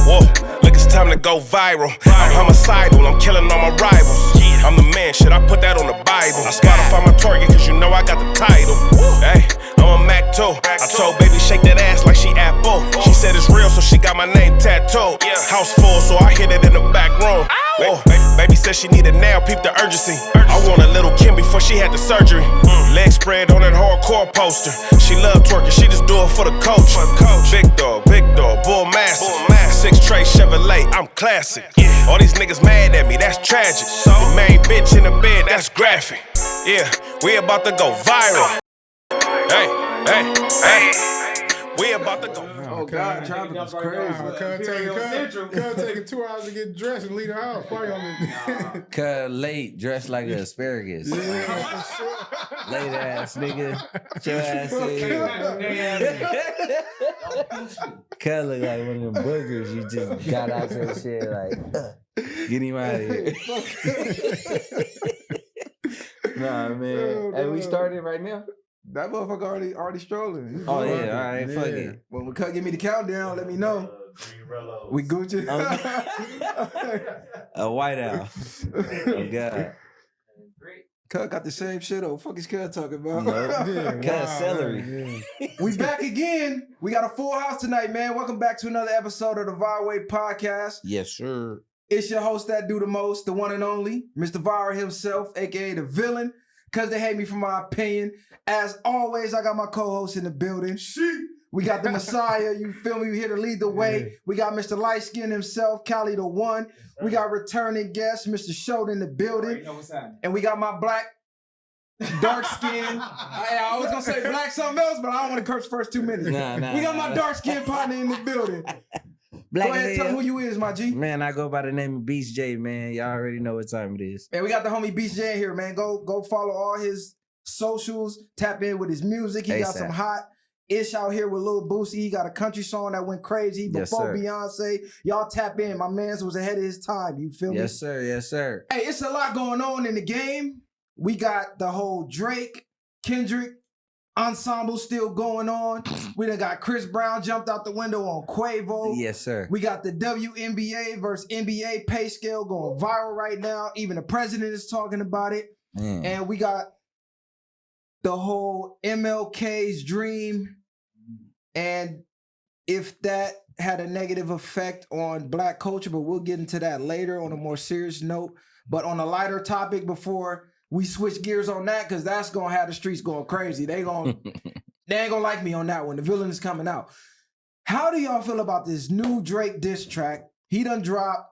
Whoa, look, it's time to go viral. I'm homicidal, I'm killing all my rivals. I'm the man, shit, I put that on the Bible. I Spotify my target, cause you know I got the title. Hey, I'm a Mac too. I told baby shake that ass like she Apple. She said it's real, so she got my name tattooed. House full, so I hit it in the back room. Whoa, baby said she need it now, peep the urgency. I want a little Kim before she had the surgery. Leg spread on that hardcore poster. She love twerking, she just do it for the coach. Big dog, bull massive. 6 tray Chevrolet, I'm classic. All these niggas mad at me, that's tragic. The main bitch in the bed, that's graphic. Yeah, we about to go viral. Hey, we about to go. Oh God, traffic was crazy. Taking 2 hours to get dressed and leave the house. Cuz late, dressed like an asparagus. Yeah, Late ass nigga. Your ass Cuz look like one of them boogers you just got out your shit like, get him out of here. Nah, man. Hey, we started right now? That motherfucker already strolling. Oh yeah, all right, fuck it. When we give me the countdown, let me know. We Gucci. A white owl. Oh God. Cuz got the same shit though. Fuck is Cuz talking about? Cuz celery. We back again. We got a full house tonight, man. Welcome back to another episode of the Viral Podcast. Yes, sir. It's your host that do the most, the one and only, Mr. Viral himself, aka the villain. Cause they hate me for my opinion. As always, I got my co-host in the building. We got the Messiah, you feel me? We here to lead the way. We got Mr. Light Skin himself, Cali the One. We got returning guest, Mr. Schode in the building. And we got my black, dark skin. I was gonna say black something else, but I don't want to curse the first 2 minutes. Nah, we got my dark skin partner in the building. Black Go ahead, tell them who you is, my G. Man, I go by the name of Beast J, man. Y'all already know what time it is. And we got the homie Beast J in here, man. Go follow all his socials. Tap in with his music. He got some hot ish out here with Lil Boosie. He got a country song that went crazy before Beyonce. Y'all tap in. My man's was ahead of his time. You feel me? Yes, sir. Yes, sir. Hey, it's a lot going on in the game. We got the whole Drake, Kendrick ensemble still going on. We done got Chris Brown jumped out the window on Quavo. Yes, sir. We got the WNBA versus NBA pay scale going viral right now. Even the president is talking about it. And we got the whole MLK's dream. And if that had a negative effect on black culture, but we'll get into that later on a more serious note. But on a lighter topic before we switch gears on that, because that's gonna have the streets going crazy. They ain't gonna like me on that one. The villain is coming out. How do y'all feel about this new Drake diss track? He done dropped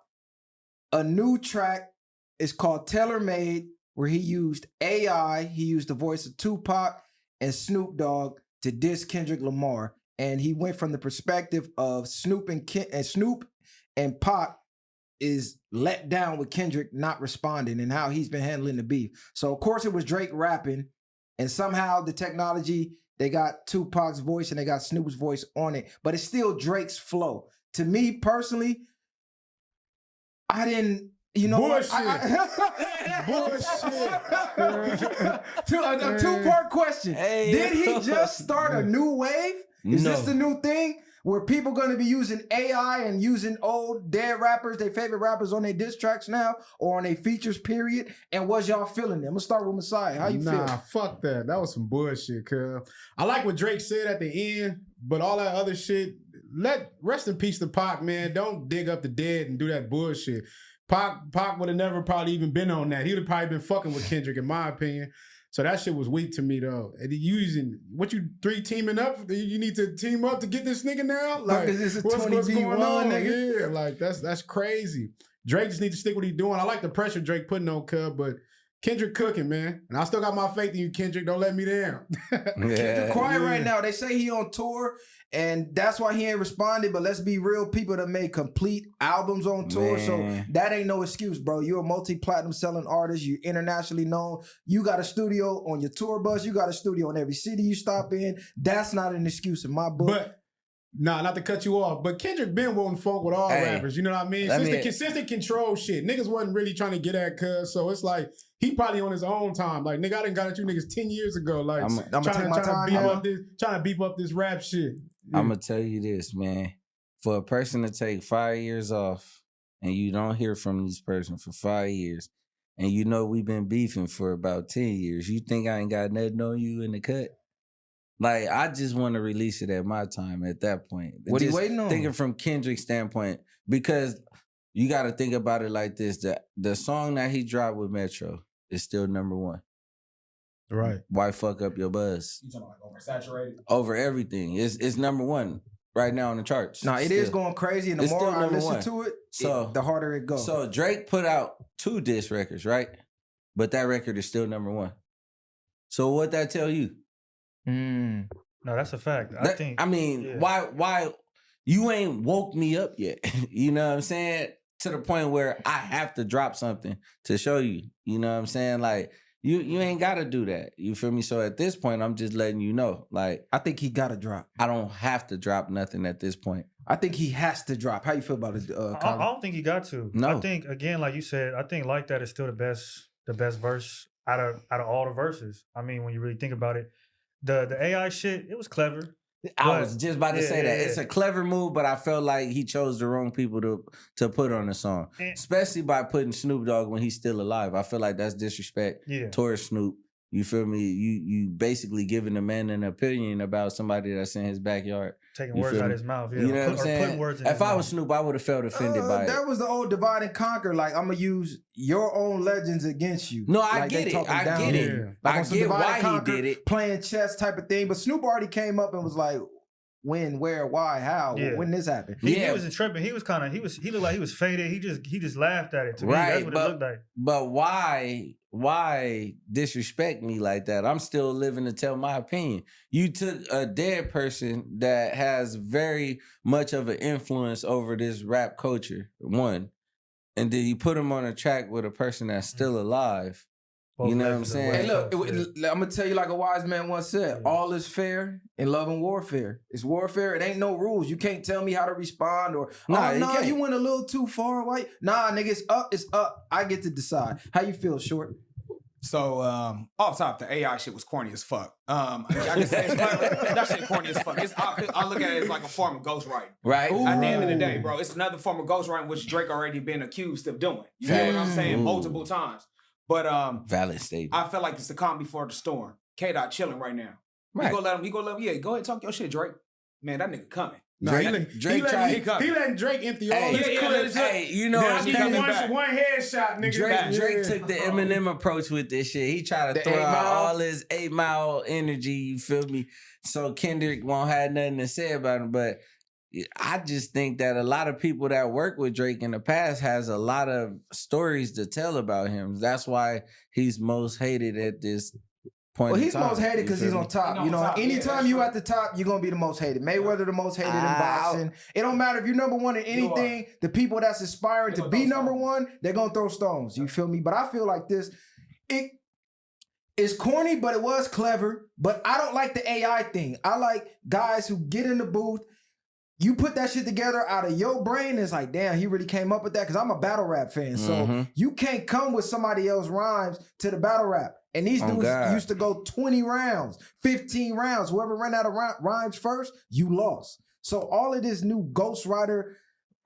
a new track. It's called Tailor Made, where he used AI. He used the voice of Tupac and Snoop Dogg to diss Kendrick Lamar. And he went from the perspective of Snoop and Pac is let down with Kendrick not responding and how he's been handling the beef. So of course it was Drake rapping, and somehow the technology, they got Tupac's voice and they got Snoop's voice on it, but it's still Drake's flow. To me personally, I didn't, you know, bullshit. A two-part question. Hey, did he just start a new wave? Is this the new thing? Where people going to be using AI and using old dead rappers, their favorite rappers on their diss tracks now or on their features, period? And was y'all feeling it? I'm going to start with Messiah. How you feel? Nah, fuck that. That was some bullshit, cuz. I like what Drake said at the end, but all that other shit, rest in peace to Pac, man. Don't dig up the dead and do that bullshit. Pac would have never probably even been on that. He would have probably been fucking with Kendrick, in my opinion. So that shit was weak to me, though. And using, what you three teaming up? You need to team up to get this nigga now? Like, is this a what's 20v1, going on, nigga? Yeah, like, that's crazy. Drake just needs to stick what he's doing. I like the pressure Drake putting on Cub, but Kendrick cooking, man. And I still got my faith in you, Kendrick. Don't let me down. Kendrick quiet right now. They say he on tour, and that's why he ain't responded. But let's be real, people that made complete albums on tour, so that ain't no excuse, bro. You're a multi-platinum selling artist. You're internationally known. You got a studio on your tour bus. You got a studio in every city you stop in. That's not an excuse in my book. But nah, not to cut you off, but Kendrick been wanting funk with all rappers. You know what I mean? Since the consistent control shit, niggas wasn't really trying to get at Cuz, so it's like he probably on his own time. Like, nigga, I done got at you niggas 10 years ago. Like, I'm trying to beef up this rap shit. I'm gonna tell you this, man. for a person to take 5 years off and you don't hear from this person for 5 years, and you know we've been beefing for about 10 years, you think I ain't got nothing on you in the cut? Like, I just want to release it at my time at that point. What are you Just waiting on? Thinking from Kendrick's standpoint, because you got to think about it like this. The song that he dropped with Metro is still number one. Right. Why fuck up your buzz? You talking about oversaturated? Over everything. It's number one right now on the charts. No, it is going crazy, and the It's more still I number listen one. to it, So- the harder it goes. So Drake put out 2 diss records, right? But that record is still number one. So what that tell you? Mm. No, that's a fact. I mean, yeah. why you ain't woke me up yet? You know what I'm saying? To the point where I have to drop something to show you. You know what I'm saying? Like, you ain't gotta do that. You feel me? So at this point, I'm just letting you know. Like, I think he got to drop. I don't have to drop nothing at this point. I think he has to drop. How you feel about it, I Colin? don't think he got to. No. I think, again, like you said, I think Like That is still the best verse out of all the verses. I mean, when you really think about it, the AI shit, it was clever. I But- was just about to say that. yeah. It's a clever move, but I felt like he chose the wrong people to put on the song. And- Especially by putting Snoop Dogg when he's still alive. I feel like that's disrespect Yeah. towards Snoop. You feel me? You basically giving the man an opinion about somebody that's in his backyard. Taking You words feel out me? of his mouth. Yeah. You know what I'm Or saying? putting words in If his I mouth. was Snoop, I would have felt offended by it. That was the old divide and conquer. Like, I'm gonna use your own legends against you. No, I Like, get they it. talking I down get it. here. Like I on some get divide why and he conquer, did it. playing chess type of thing. But Snoop already came up and was like, when, where, why, how, Yeah. when this happened. He Yeah. wasn't tripping. He looked like he was faded. He just laughed at it. To me, Right, that's what but- it looked like. But why disrespect me like that? I'm still living to tell my opinion. You took a dead person that has very much of an influence over this rap culture, one, and then you put him on a track with a person that's still alive. Both You know what I'm legends of saying? West Hey, look, Coast, yeah. I'm gonna tell you like a wise man once said: Yeah. all is fair in love and warfare. It's warfare. It ain't no rules. You can't tell me how to respond or Nah, you can't. you went a little too far. Why? Nah, nigga, it's up. It's up. I get to decide. How you feel, Short? So, off top, the AI shit was corny as fuck. I can say it's clever. That shit corny as fuck. I look at it as like a form of ghostwriting. Right? At the end of the day, bro, it's another form of ghostwriting which Drake already been accused of doing. You know what I'm saying? Ooh. Multiple times. But Valid statement. I felt like it's the calm before the storm. Kdot chilling right now. Right. He gonna let him, yeah, go ahead and talk your shit, Drake. Man, that nigga coming. Nah, Drake- Drake tried- he letting Drake empty all Hey, his yeah, clips. Hey, you know Then what's I give crazy? you back. one headshot, nigga. Drake Yeah. took the Eminem approach with this shit. He tried to The throw 8 out Mile? all his 8 Mile energy, you feel me? So Kendrick won't have nothing to say about him. But I just think that a lot of people that work with Drake in the past has a lot of stories to tell about him. That's why he's most hated at this point. Well, in he's time, most hated you because feel he's me? on top. He's You know, on top, yeah, anytime that's you true. at the top, you're gonna be the most hated. Mayweather the most hated in Ow. boxing. It don't matter if you're number one in anything. The people that's aspiring They to gonna be throw number stones. one, they're gonna throw stones. You feel me? But I feel like this. It's corny, but it was clever. But I don't like the AI thing. I like guys who get in the booth. You put that shit together out of your brain. It's like, damn, he really came up with that. Because I'm a battle rap fan. So Mhm. you can't come with somebody else's rhymes to the battle rap. And these Oh, dudes God. used to go 20 rounds, 15 rounds. Whoever ran out of rhymes first, you lost. So all of this new ghostwriter,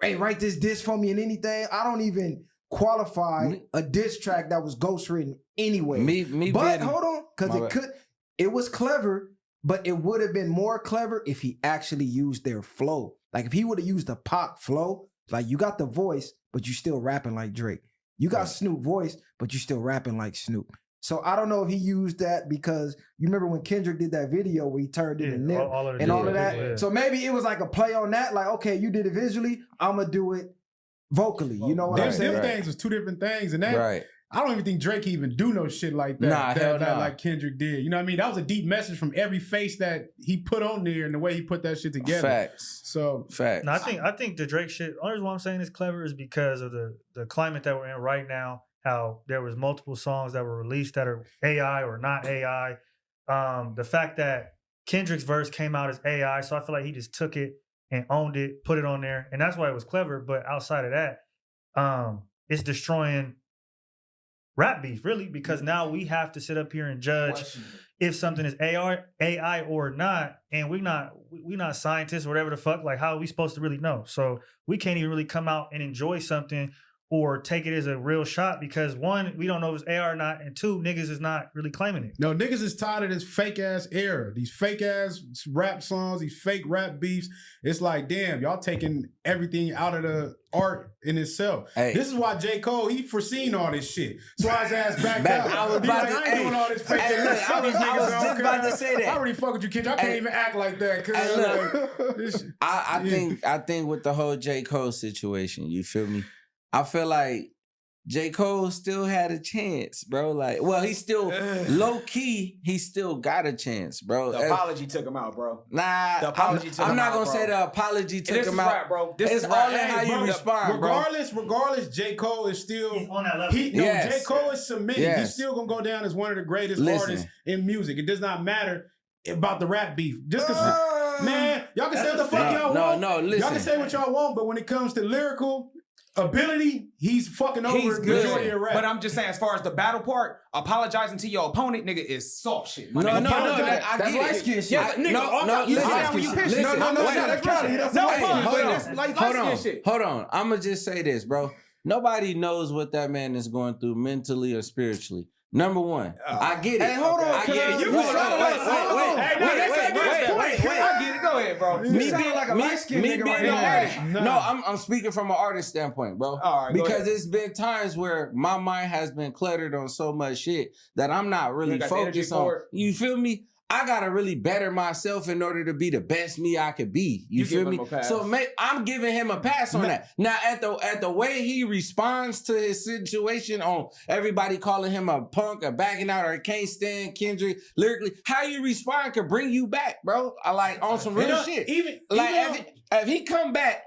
hey, write this diss for me and anything. I don't even qualify Me- a diss track that was ghostwritten anyway. Me But being- hold on, because My bad. it was clever, but it would have been more clever if he actually used their flow. Like if he would have used the Pac flow, like you got the voice, but you still rapping like Drake. You got Snoop voice, but you still rapping like Snoop. So I don't know if he used that because you remember when Kendrick did that video where he turned in Yeah, the nip all of the and all of visuals, that. yeah. So maybe it was like a play on that. Like, okay, you did it visually, I'm gonna do it vocally. You know what Them, I'm saying? them things was two different things, and that Right. I don't even think Drake even do no shit like that. Nah, hell nah. Like Kendrick did. You know what I mean? That was a deep message from every face that he put on there and the way he put that shit together. Facts. So Facts. No, I think the Drake shit. Only reason why I'm saying it's clever is because of the climate that we're in right now. How there was multiple songs that were released that are AI or not AI. The fact that Kendrick's verse came out as AI, so I feel like he just took it and owned it, put it on there, and that's why it was clever. But outside of that, it's destroying rap beef, really, because now we have to sit up here and judge if something is AI or not, and we not scientists or whatever the fuck. Like, how are we supposed to really know? So we can't even really come out and enjoy something or take it as a real shot because one, we don't know if it's AI or not, and two, niggas is not really claiming it. No, niggas is tired of this fake ass era, these fake ass rap songs, these fake rap beefs. It's like, damn, y'all taking everything out of the art in itself. Hey. This is why J. Cole, he foreseen all this shit. So his ass backed out. I was He about like, to- I ain't doing all this fake hey, ass look, shit. I was These niggas just don't about care. to say that. I already fuck with you, kid. I can't Hey. even act like that. Cause Hey, look. this, I think with the whole J. Cole situation, you feel me? I feel like J. Cole still had a chance, bro. Like, well, he still low key, he still got a chance, bro. The apology took him out, bro. Nah, The apology took I'm him not out, gonna bro. say the apology took This him is out. rap, bro. This It's is all rap. in how you bro, respond, bro. regardless, J. Cole is still He's on that level. Yes. J. Cole is submitted. Yes. He's still gonna go down as one of the greatest Listen. artists in music. It does not matter about the rap beef. Just cause man, y'all can say what the fuck y'all want. No, listen. Y'all can say what y'all want, but when it comes to lyrical ability, he's fucking over He's the good, majority of rap. but I'm just saying, as far as the battle part, apologizing to your opponent, nigga, is soft shit. my No, nigga. no, Apologize. I That's get light it. skin shit. Yeah, but nigga, all time- you see that when you pitch it. listen, No, wait, that's probably hey, fun, hold but on. that's like Hold light on, skin shit. hold on. I'm gonna just say this, bro. Nobody knows what that man is going through mentally or spiritually. Number one, I get it. Hey, hold on, I get it. cuz. You You hold sound on, like- wait, hold on. Hey, no, that's a good point. I get it. Go ahead, bro. You sound like a light-skinned nigga right now. No, I'm speaking from an artist standpoint, bro. All right, go because ahead. it's been times where my mind has been cluttered on so much shit that I'm not really You got the energy focused on. for it? You feel me? I gotta really better myself in order to be the best me I could be. You You feel give me? him a pass. So I'm giving him a pass on that. Now at the way he responds to his situation on everybody calling him a punk or backing out or can't stand Kendrick lyrically, how you respond could bring you back, bro. I like on some real shit. Even If he come back,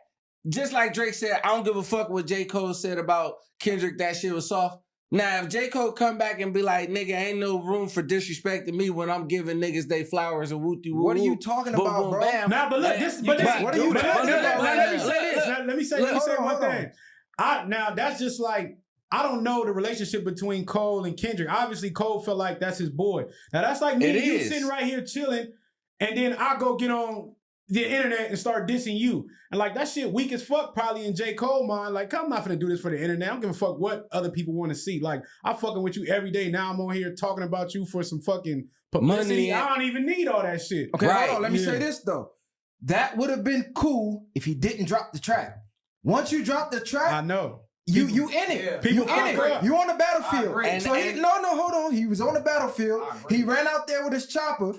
just like Drake said, I don't give a fuck what J. Cole said about Kendrick, that shit was soft. Now, if J. Cole come back and be like, nigga, ain't no room for disrespecting me when I'm giving niggas they flowers and wooty woo. What are you talking about, bro? Now, but look, what are you talking about? Let me say this. Let me say one thing. Now that's just like, I don't know the relationship between Cole and Kendrick. Obviously, Cole felt like that's his boy. Now that's like me and you sitting right here chilling, and then I go get on the internet and start dissing you. And like that shit weak as fuck probably in J. Cole mind. Like, I'm not finna do this for the internet. I'm giving a fuck what other people want to see. Like, I'm fucking with you every day. Now I'm on here talking about you for some fucking publicity. Money. I don't even need all that shit. Okay, Right, hold on. Let me yeah. say this though. That would have been cool if he didn't drop the track. Once you drop the I track, know. you in it. Yeah. People You in fuck it. up. You on the I battlefield. agree. And- So he hold on. He was on the battlefield. I agree. He ran out there with his chopper.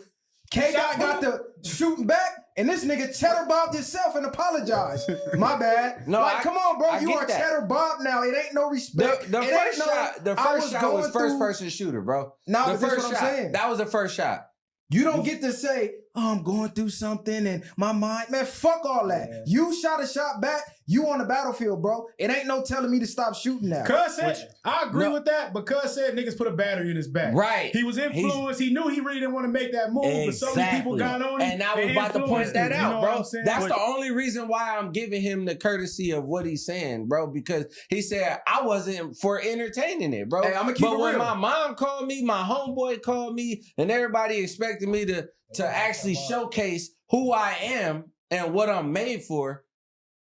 Kdot got the shooting back, and this nigga cheddar bobbed himself and apologized. My bad. No, like, come on, bro. I You get are that. cheddar bob now. It ain't no respect. The It first ain't no, shot, the I first shot was going first through- person shooter, bro. No, the but that's first what I'm shot. saying. That was the first shot. You don't get to say, oh, I'm going through something and my mind. Man, fuck all that. Yeah. You shot a shot back. You on the battlefield, bro. It ain't no telling me to stop shooting now. Cuz said, I agree No. with that, but Cuz said niggas put a battery in his back. Right. He was influenced. He knew he really didn't want to make that move, but so many people got on him. And I was about to point influenced that him, you out, know bro. what I'm saying? That's the only reason why I'm giving him the courtesy of what he's saying, bro, because he said I wasn't for entertaining it, bro. Hey, I'ma keep but it when real. my mom called me, my homeboy called me, and everybody expected me to actually showcase who I am and what I'm made for,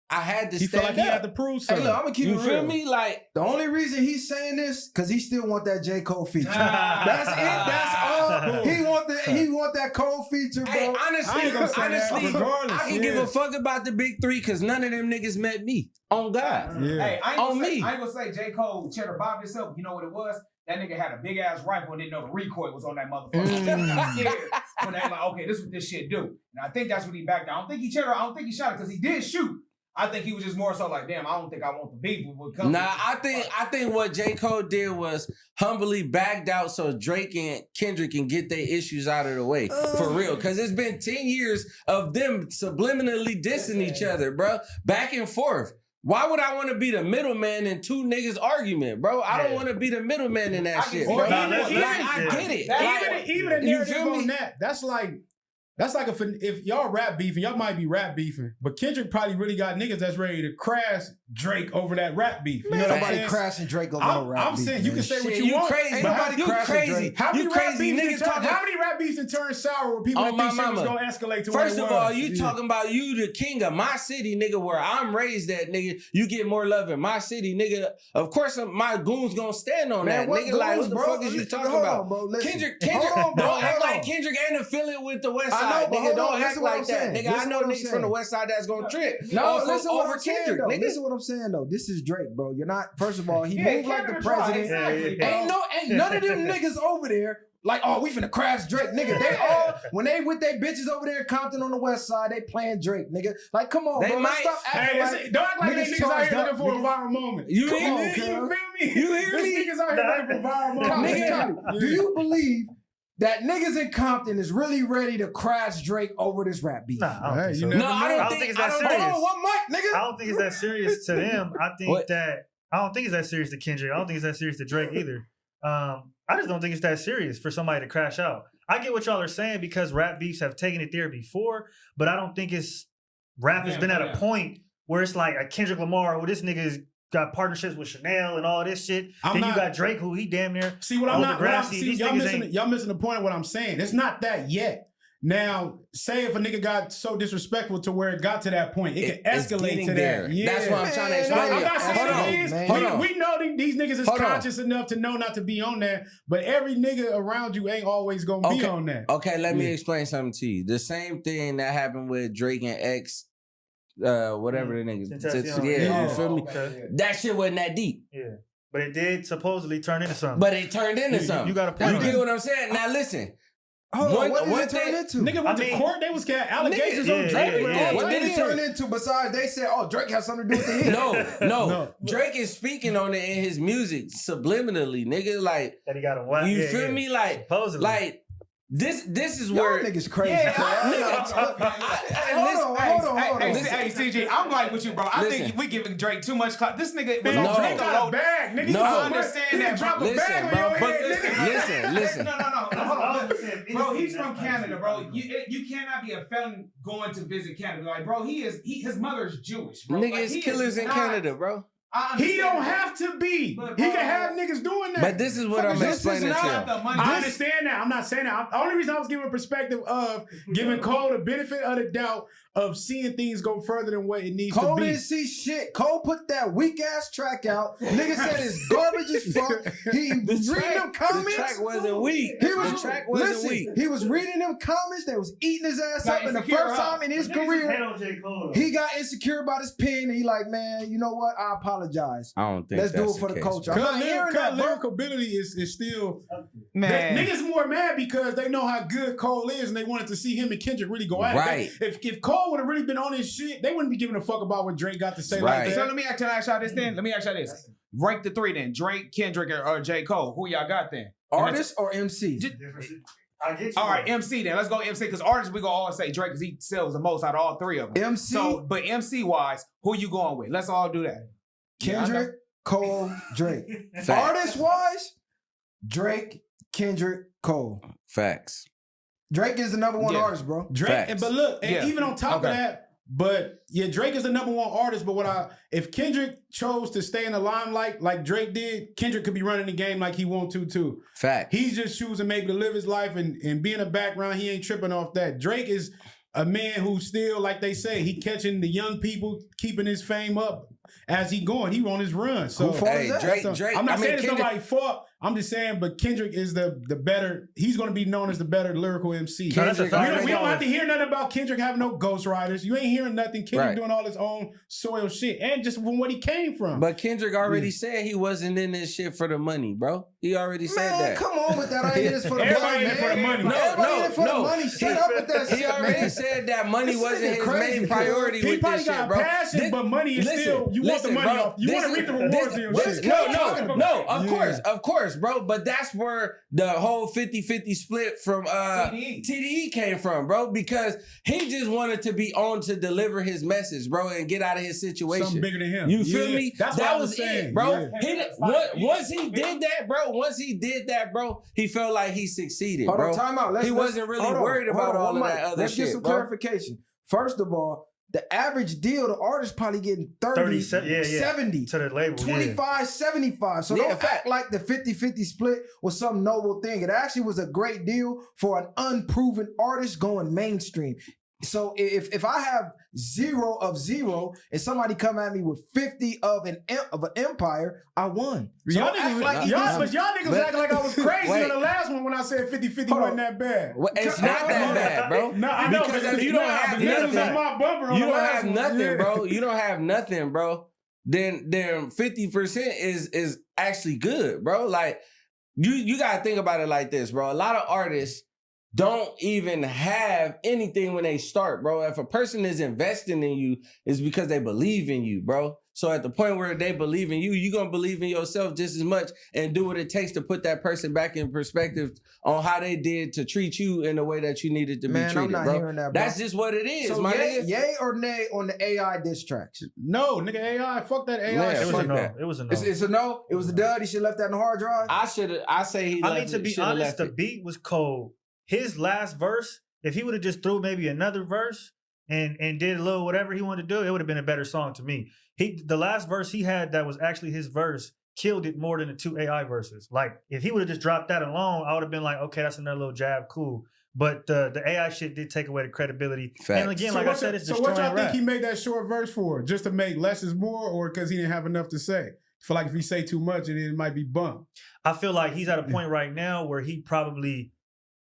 I had to He felt like stand he had up. to prove Hey, something. look, I'm gonna keep You it feel real. me? Like, The only reason he's saying this, because he still want that J. Cole feature. That's it. That's all. He want that Cole feature, bro. hey, I ain't honestly, gonna say that, regardless, I can give yeah. a fuck about the big three because none of them niggas met me. On God. Yeah. Hey, I ain't, On gonna say, me. I ain't gonna say J. Cole cheddar bobbed himself. You know what it was? That nigga had a big ass rifle and didn't know the recoil was on that motherfucker. He got scared when they like, okay, this is what this shit do. And I think that's what he backed down. I don't think he shot it because he did shoot. I think he was just more so like, damn, I don't think I want the beef with what comes. Nah, I think what J. Cole did was humbly backed out so Drake and Kendrick can get their issues out of the way. For real. Cause it's been 10 years of them subliminally dissing each other, bro. Back and forth. Why would I want to be the middleman in two niggas argument, bro? I don't want to be the middleman in that shit, bro. Or Like, even- I get it. That- Even a You narrative feel me? on that, that's like That's like if y'all rap beefing, y'all might be rap beefing, but Kendrick probably really got niggas that's ready to crash Drake over that rap beef. You know what I'm Nobody saying? crashing Drake over no rap I'm beef. saying you man. can say what Shit, you want. crazy. Ain't but nobody You crashing crazy. Drake. How many You rap crazy beefs niggas talking. how many rap beefs that turn sour where people Oh, that my think shit was mama. gonna escalate to First what of it all, was? you talking about you the king of my city, nigga, where I'm raised at, nigga. You get more love in my city, nigga. Of course, my goons gonna stand on that, nigga. Like, what the fuck is you talking about? Bro, listen. Kendrick, Hold on, bro, don't act hold like on. Kendrick ain't affiliate with the West I know, Side, but nigga. hold Don't on, act listen what like I'm that, saying. nigga. I Listen know what I'm niggas from saying. the West Side that's gonna trip. No, listen what over I'm saying, Kendrick, though. nigga. Listen what I'm saying, though. This is Drake, bro. You're not. First of all, he Yeah, moved like the Kendrick tried, president. exactly, bro. Ain't none of them niggas over there. Like, oh, we finna crash Drake, nigga. They all when they with their bitches over there in Compton on the West Side, they playing Drake, nigga. Like, come on, They bro. Let's might- stop acting Hey, like don't act like niggas these niggas out charged here up, looking for a nigga. viral moment. You Come hear on, me? You cuz. feel me? You hear These me? niggas out here looking for a viral Come moment. on, Nigga. Tommy, do you believe that niggas in Compton is really ready to crash Drake over this rap beef? Nah, I don't Hey, think you so. never No, I I don't don't think think it's I that don't serious. Hold on, one mic, nigga. I don't think it's that serious to them. I think What? that I don't think it's that serious to Kendrick. I don't think it's that serious to Drake either. I just don't think it's that serious for somebody to crash out. I get what y'all are saying because rap beefs have taken it there before, but I don't think it's rap has been at a point where it's like a Kendrick Lamar, who this nigga's got partnerships with Chanel and all this shit. I'm Then you not- got Drake, who he damn near See what I'm on not. the What I'm, grassy. see, These y'all niggas missing. ain't. Y'all missing the point of what I'm saying. It's not that yet. Now, say if a nigga got so disrespectful to where it got to that point, it can It's escalate getting to there. that. Yeah. That's what I'm trying to Man, explain. I'm to not you. saying Hold it on. is. man. Hold on. We know these niggas is Hold on. conscious enough to know not to be on that, but every nigga around you ain't always gonna be Okay. on that. Okay, let me Yeah. explain something to you. The same thing that happened with Drake and X, whatever the niggas. Tentacion. Yeah, you Oh, feel me? okay. That shit wasn't that deep, Yeah. But it did supposedly turn into something. but it turned into You- something. you got a point You on get that. what I'm saying? Now listen. Hold One- on, what did one it turn thing- into? Nigga went I to mean- court. They was got allegations Nigga, on yeah, Drake. yeah. What What did did it it turn into besides they said, oh, Drake has something to do with the hit? No. No. Drake is speaking on it in his music subliminally, nigga. Like, that he got a whack. you yeah, feel yeah. me? Like, Supposedly. this is Y'all where niggas crazy. Yeah, cuz. hold on. Hey, CG, I'm like with you, bro. I Listen. think we giving Drake too much clout. This nigga was Man, No. on Drake Drake got a alone. bag, nigga. No. You I understand you that, drop a bro. bag on Listen, your bro. head, nigga. Listen. No. Hold on. Bro, he's from Canada, bro. You cannot be a felon going to visit Canada. Like, bro, his mother's Jewish, bro. nigga Like, is he killers in not- Canada, bro. I He understand don't that. have to be. But, He bro, can have niggas doing that. But this is what Fuck I'm this is explaining not to Not you. the money. I understand that. I'm not saying that. The only reason I was giving a perspective of giving Cole the benefit of the doubt of seeing things go further than what it needs Cole to be. didn't see shit. Cole put that weak ass track out. Nigga said it's garbage as fuck. He reading them comments. The track wasn't weak. He was the track wasn't listen, weak. He was reading them comments that was eating his ass Got up. And the insecure first up. time in his Niggas career, hate on J. Cole, though. he got insecure about his pen. And he like, man, you know what? I apologize. I don't think Let's do that's it for the case, culture. bro. I'm not hearing that, bro. Lyrical ability is still Man. Niggas more mad because they know how good Cole is and they wanted to see him and Kendrick really go at Right. it. If Cole would have really been on his shit, they wouldn't be giving a fuck about what Drake got to say Right. like So that. let me ask y'all this then. Let me ask y'all this. Rank the three then. Drake, Kendrick, or J. Cole. Who y'all got then? Artist or MC? I get you. All right, MC then. Let's go MC because artists we gonna always say Drake because he sells the most out of all three of them. MC, So, but MC wise, who you going with? Let's all do that. Kendrick, Cole, Drake. Facts. Artist wise, Drake, Kendrick, Cole. Facts. Drake is the number one Yeah. artist, bro. Drake, Facts. but look, and Yeah. even on top Okay. of that, but yeah, Drake is the number one artist. But if Kendrick chose to stay in the limelight like Drake did, Kendrick could be running the game like he want to too. Facts. He's just choosing maybe to live his life and be in the background. He ain't tripping off that. Drake is a man who still, like they say, he catching the young people, keeping his fame up as he going. He on his run. So Who fought Hey, is that? Drake. I'm not saying it's Kendrick- nobody fault. I'm just saying, but Kendrick is the better. He's going to be known as the better lyrical MC. No, that's a Kendrick- fact. We don't have to hear nothing about Kendrick having no ghostwriters. You ain't hearing nothing. Kendrick Right. doing all his own soil shit, and just from what he came from. But Kendrick already said he wasn't in this shit for the money, bro. He already said Man, that. come on with that. I ain't in this for the Everybody money, in it for the man. money. No, Everybody in it for the no. money. Shut up with that He shit, already man. said that money This wasn't nigga his crazy, main bro. priority he with probably this got shit, bro. passion, This- but money is listen, still. You want the listen, money bro. off. You want to reap the rewards of your this- shit. No, of Yeah. course, bro. But that's where the whole 50-50 split from TDE came from, bro. Because he just wanted to be on to deliver his message, bro, and get out of his situation. Something bigger than him. You feel Yeah. me? That's what that I was was saying, it, bro. yeah. Once he did that, bro. Once he did that, bro, he felt like he succeeded, Hold bro. on, time out. He wasn't wasn't really Hold on, worried hold about on, all one of mic. that other Let's shit, get some bro. clarification. First of all, the average deal, the artist probably getting 30, 70. To the label, 25, 75. So Yeah, don't act like the 50-50 split was some noble thing. It actually was a great deal for an unproven artist going mainstream. So if I have 0 of 0 and somebody come at me with 50 of an empire, I won. So Y'all don't act niggas, like y'all niggas acting like I was crazy on the last one when I said 50-50 wasn't that bad. Well, it's not that bad, bro. No, I know, because but you don't have niggas was on nothing. my bumper on You the don't last have one. nothing, Yeah. bro. You don't have nothing, bro. Then 50% is actually good, bro. Like you gotta think about it like this, bro. A lot of artists don't even have anything when they start, bro. If a person is investing in you, it's because they believe in you, bro. So at the point where they believe in you, you're going to believe in yourself just as much and do what it takes to put that person back in perspective on how they did to treat you in the way that you needed to be treated, I'm not bro. hearing that, bro. That's just what it is, So my yay, nigga. yay or nay on the AI diss tracks? No, nigga, AI. Fuck that AI. Yeah, It was fuck a no. that. It was a no. It's a no. It was a dud. He should have left that in the hard drive. I say he left to it, be shoulda honest, left the it. beat was cold. His last verse, if he would have just threw maybe another verse and did a little whatever he wanted to do, it would have been a better song to me. The last verse he had that was actually his verse killed it more than the 2 AI verses. Like if he would have just dropped that alone, I would have been like, okay, that's another little jab, cool. But the AI shit did take away the credibility. Facts. And again, So like I what said, y- it's so destroying what y'all rap. think he made that short verse for? Just to make less is more, or because he didn't have enough to say? I feel like if he say too much, it might be bumped. I feel like he's at a point right now where he probably,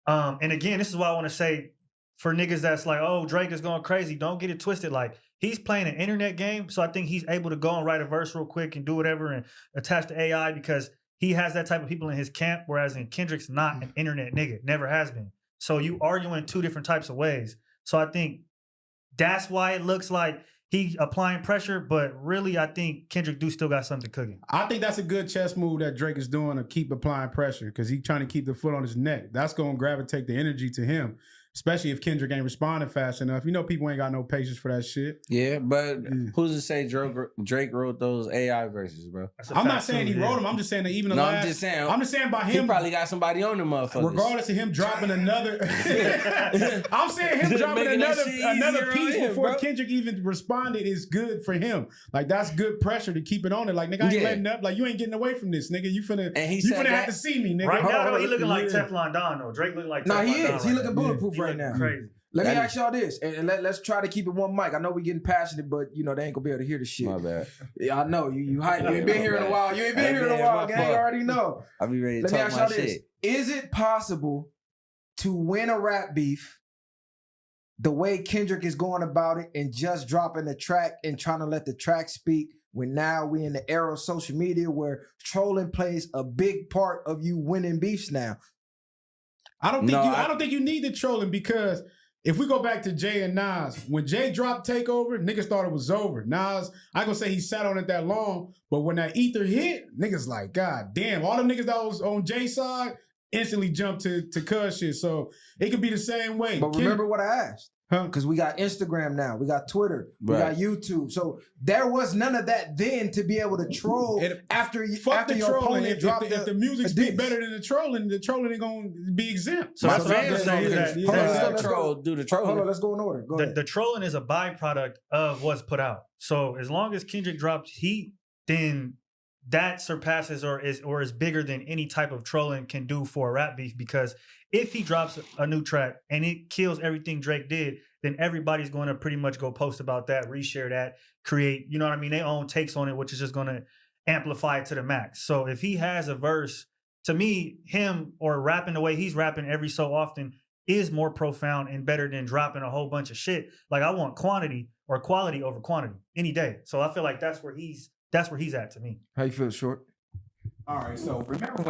and again, this is why I want to say for niggas that's like, oh, Drake is going crazy, don't get it twisted. Like he's playing an internet game, so I think he's able to go and write a verse real quick and do whatever and attach to AI because he has that type of people in his camp, whereas in Kendrick's not an internet nigga, never has been. So you arguing 2 different types of ways. So I think that's why it looks like he applying pressure, but really I think Kendrick do still got something cooking. I think that's a good chess move that Drake is doing to keep applying pressure because he's trying to keep the foot on his neck. That's going to gravitate the energy to him, especially if Kendrick ain't responding fast enough. You know people ain't got no patience for that shit. Yeah, but who's to say Drake wrote those AI verses, bro? I'm not saying he wrote them. I'm just saying that even the last... I'm just saying by him... He probably got somebody on the motherfuckers. Regardless of him dropping another... I'm saying him Just dropping making that another shit piece easier on him, before bro. Kendrick even responded is good for him. Like, that's good pressure to keep it on it. Like, nigga, I ain't letting up. Like, you ain't getting away from this, nigga. You finna have to see me, nigga. Right now, though, he looking like Teflon Don, though. Drake looking like Teflon Don. He is. He right looking now. bulletproof He right looking now. Crazy. Let me ask y'all this, and let's try to keep it one mic. I know we getting passionate, but you know they ain't gonna be able to hear the shit. My bad. Yeah, I know you hype. You ain't been here in a while. You ain't been here in a while, gang. You already know. I'll be ready to Let me talk ask my y'all shit. this: is it possible to win a rap beef the way Kendrick is going about it and just dropping the track and trying to let the track speak? When now we in the era of social media where trolling plays a big part of you winning beefs now. I don't think you need the trolling because if we go back to Jay and Nas, when Jay dropped Takeover, niggas thought it was over. Nas, I ain't gonna say he sat on it that long, but when that ether hit, niggas like, God damn, all them niggas that was on Jay's side instantly jumped to Cuz shit. So it could be the same way. But remember what I asked? Because we got Instagram now, we got Twitter, we got YouTube. So there was none of that then to be able to troll after your trolling. opponent dropped If the music speak better than the trolling ain't gonna be exempt. So that's what I'm saying. Do the trolling. Hold on, let's go in order. Go ahead. The trolling is a byproduct of what's put out. So as long as Kendrick drops heat, then that surpasses or is bigger than any type of trolling can do for a rap beef. Because if he drops a new track and it kills everything Drake did, then everybody's going to pretty much go post about that, reshare that, create, you know what I mean, their own takes on it, which is just going to amplify it to the max. So if he has a verse, to me, him or rapping the way he's rapping every so often is more profound and better than dropping a whole bunch of shit. Like I want quantity or quality over quantity any day. So I feel like that's where he's at to me. How you feel, Short? All right, so remember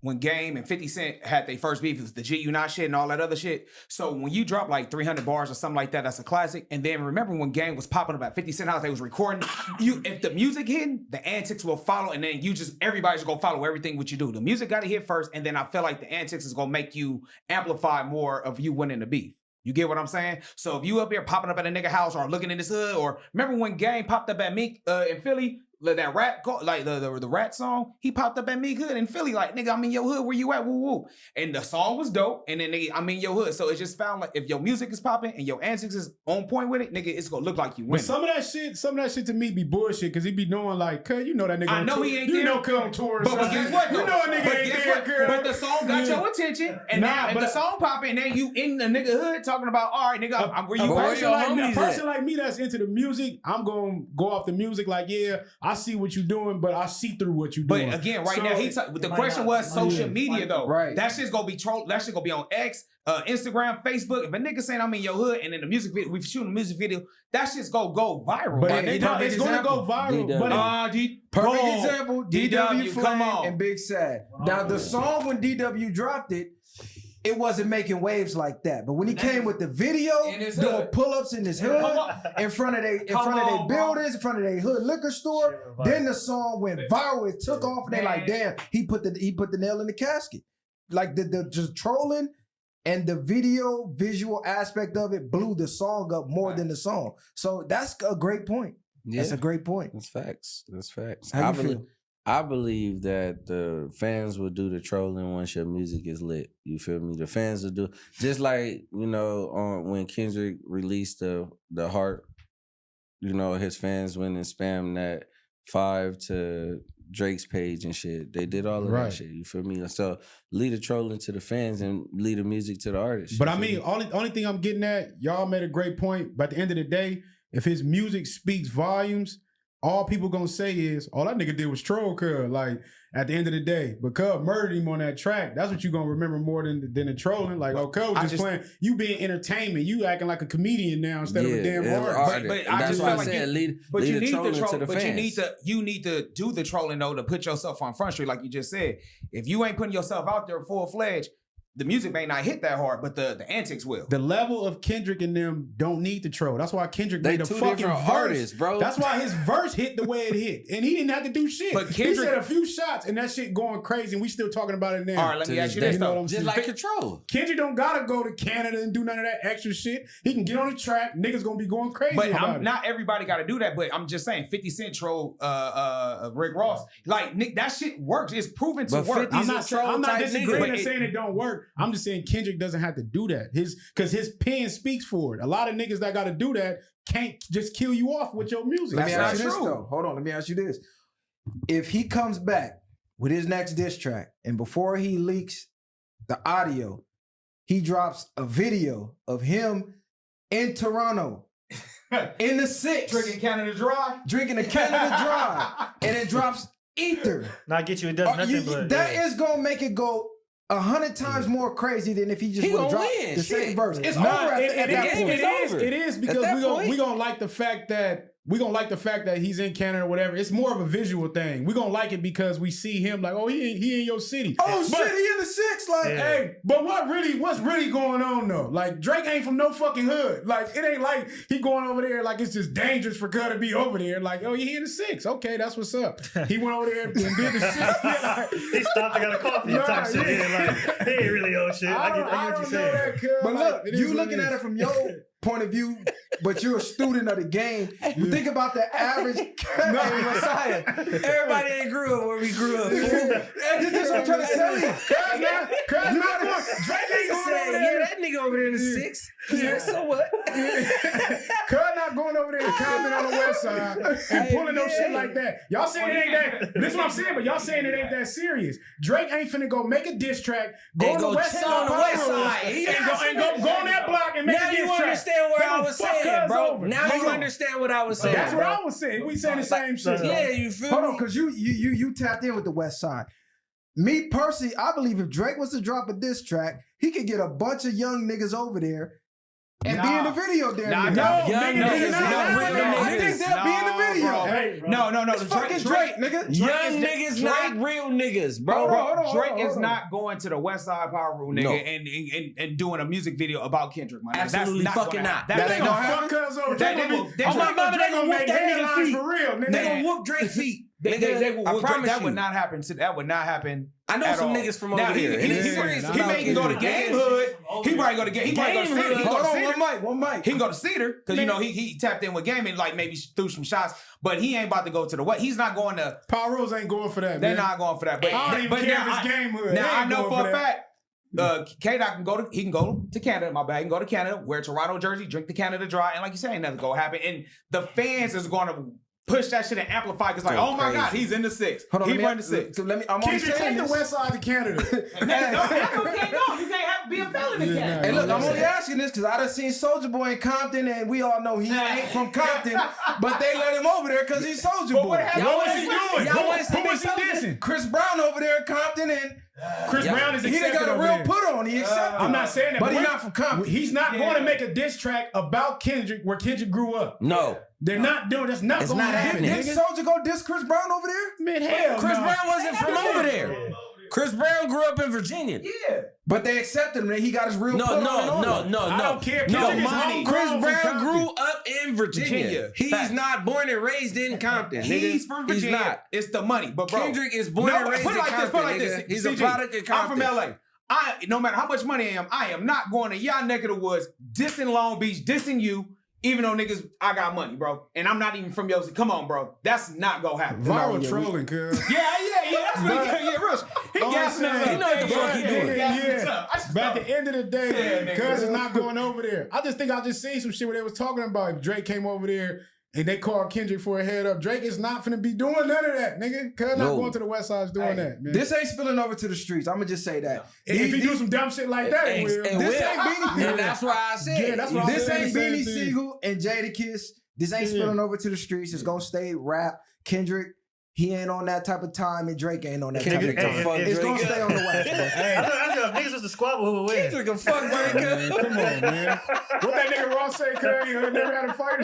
when Game and 50 Cent had their first beef, it was the G You Not shit and all that other shit. So when you drop like 300 bars or something like that, that's a classic. And then remember when Game was popping up at 50 Cent house, they was recording. If the music hitting, the antics will follow, and then everybody's gonna follow everything what you do. The music gotta hit first, and then I feel like the antics is gonna make you amplify more of you winning the beef. You get what I'm saying? So if you up here popping up at a nigga house or looking in his hood, or remember when Game popped up at Meek in Philly, that rap, like the rat song, he popped up at Meek Hood in Philly, like, nigga, I'm in your hood, where you at, woo woo. And the song was dope, and then I'm in your hood. So it just found like, if your music is popping and your antics is on point with it, nigga, it's gonna look like you win. But some of that shit to me be bullshit, because he be knowing like, cuz, you know that nigga. I know he ain't you there. know cuz on tour. But guess what? You know a nigga ain't there, cuz. But the song got your attention, and now if the song popping, and then you in the nigga hood talking about, all right, nigga, I'm where you a at. person like me that's into the music, I'm gonna go off the music like, yeah, I see what you're doing, but I see through what you're doing. But again, right now, the question was social media though. Right. That shit's gonna be trolled. That shit gonna be on X, Instagram, Facebook. If a nigga saying I'm in your hood, and in the music video, we shooting a music video, that shit's gonna go viral. But it's gonna go viral. Perfect example, DW come on. and Big Sad. Now the song when DW dropped it, it wasn't making waves like that. But when he came with the video, doing pull-ups in his hood, in front of their buildings, in front of their hood liquor store, then the song went viral. It took off, and they like, damn, he put the nail in the casket. Like the just trolling and the visual aspect of it blew the song up more than the song. So that's a great point. Yeah. That's a great point. That's facts. That's facts. How you feel? I believe that the fans will do the trolling once your music is lit. You feel me? The fans will do, just like, you know, when Kendrick released the Heart, you know, his fans went and spammed that 5 to Drake's page and shit. They did all of that shit. You feel me? So lead the trolling to the fans and lead the music to the artist. But I mean, only thing I'm getting at, y'all made a great point. But at the end of the day, if his music speaks volumes, all people gonna say is, all that nigga did was troll cuz. Like, at the end of the day, but cuz murdered him on that track. That's what you gonna remember more than the trolling. Like, oh, cuz was just playing. You being entertainment. You acting like a comedian now instead of a damn artist. But I just feel like you need the troll. But fans. you need to do the trolling though, to put yourself on Front Street, like you just said. If you ain't putting yourself out there full fledged, the music may not hit that hard, but the antics will. The level of Kendrick and them don't need to troll. That's why Kendrick made a fucking verse, bro. That's why his verse hit the way it hit, and he didn't have to do shit. But Kendrick, he said a few shots, and that shit going crazy, and we still talking about it now. All right, let me ask you this though. Just like Control. Kendrick don't gotta go to Canada and do none of that extra shit. He can get on the track. Niggas gonna be going crazy. But not everybody got to do that. But I'm just saying, 50 Cent troll Rick Ross. Like, Nick, that shit works. It's proven to work. I'm not disagreeing and saying it don't work. I'm just saying Kendrick doesn't have to do that. Because his pen speaks for it. A lot of niggas that got to do that can't just kill you off with your music. Let me ask you this though. Hold on. Let me ask you this. If he comes back with his next diss track, and before he leaks the audio, he drops a video of him in Toronto in the 6 drinking Canada Dry, and it drops Ether. Not get you. It does nothing. But that is gonna make it go 100 times more crazy than if he just would drop the same verse. It's over at that point. It is because we gonna like the fact that he's in Canada or whatever. It's more of a visual thing. We gonna like it because we see him like, oh, he in your city. Oh shit, he in the 6. Like, hey, but what's really going on though? Like, Drake ain't from no fucking hood. Like, it ain't like he going over there like it's just dangerous for Cuz to be over there. Like, oh, he in the 6. Okay, that's what's up. He went over there and did the shit. He stopped and got a coffee and type shit. Like, he ain't really old shit. I get what you saying. But look, you looking at it from your point of view, but you're a student of the game. You think about the average Messiah. Everybody ain't grew up where we grew up. That's what I'm trying to tell you. Drake ain't going over there. That nigga over there in the 6. Yeah, so what? Cuz not going over there and comment on the west side and pulling no shit like that. Y'all saying it ain't that. This is what I'm saying, but y'all saying it ain't that serious. Drake ain't finna go make a diss track, go on the west side, and go on that block and make a diss track. Now you understand what I was saying, bro. Now you understand what I was saying. That's what I was saying. We saying the same shit. Yeah, you feel me? Hold on, because you tapped in with the west side. Me personally, I believe if Drake was to drop a diss track, he could get a bunch of young niggas over there and be in the video there. I think they'll be in the video. Hey, no. It's fucking Drake, nigga. Young niggas, not real niggas, bro. Drake is not going to the West Side Power Room, nigga, and doing a music video about Kendrick, man. Absolutely fucking not. That ain't gonna fuck us over. They gonna make headlines for real, nigga. They gonna whoop Drake's feet. That would not happen. That would not happen. I know some niggas from over there. He may can go to Game Hood. He probably go to Game. He probably go to Cedar. Hold on, one mic. He can go to Cedar because you know he tapped in with Game and like maybe threw some shots. But he ain't about to go to the what? He's not going to. Power Rules ain't going for that. They're man. not going for that. But I don't even care if it's Game Hood. Now I know for a fact. Kdot can go to Canada. My bad. He can go to Canada, wear a Toronto jersey, drink the Canada Dry, and like you say, ain't nothing gonna happen. And the fans is gonna push that shit and amplify because like, oh my God, he's in the 6. He run the 6. So I'm only Kendrick, saying take this. the West Side to Canada. You can't have to be a felon in Canada. Hey, look, I'm only asking this because I done seen Soulja Boy in Compton, and we all know he ain't from Compton, but they let him over there because he's Soulja Boy. What was he doing? Who was he dissing? Chris Brown over there in Compton, and Chris Brown is he done accepted got a over real there. put on. He accepted. I'm not saying that, but he's not from Compton. He's not going to make a diss track about Kendrick where Kendrick grew up. No. They're not doing. That's not It's going to not happen. happening. Did Soulja go diss Chris Brown over there? Man, hell Chris no. Brown wasn't from over there. Chris Brown grew up in Virginia. Yeah. But they accepted him. He got his real put on. No. I don't care. No, Kendrick is homegrown Chris from Brown Compton. grew up in Virginia. He's Facts. not born and raised in Compton. He's nigga. from Virginia. He's not. It's the money. But bro, Kendrick is born and raised in Compton. Put it like nigga. this. He's a CG, product of Compton. I'm from LA. No matter how much money I am not going to y'all neck of the woods, dissing Long Beach, dissing you, even though niggas, I got money, bro. And I'm not even from Yosi. Come on, bro. That's not gonna happen. Viral trolling, cuz. Yeah. That's what he Rush. He gassing us up. You know what the fuck he doing. Yeah. But at the end of the day, Yeah, cuz nigga. is not going over there. I just think I just seen some shit where they was talking about if Drake came over there and they called Kendrick for a head up. Drake is not finna be doing none of that, nigga. Cuz not going to the West Side doing that, man. This ain't spilling over to the streets. I'm gonna just say that. If he do some dumb shit like that, it will. This ain't Beanie. And that's why I said. Yeah, that's what I This said. ain't the same Beanie thing. Siegel and Jadakiss. This ain't spilling over to the streets. It's gonna stay rap. Kendrick, he ain't on that type of time, and Drake ain't on that type of time. It's gonna stay on the West. I thought niggas was the squabble who would win. Kendrick a fuck Drake. Man, come on, man. What that nigga Ross say, cuz he never had a fight or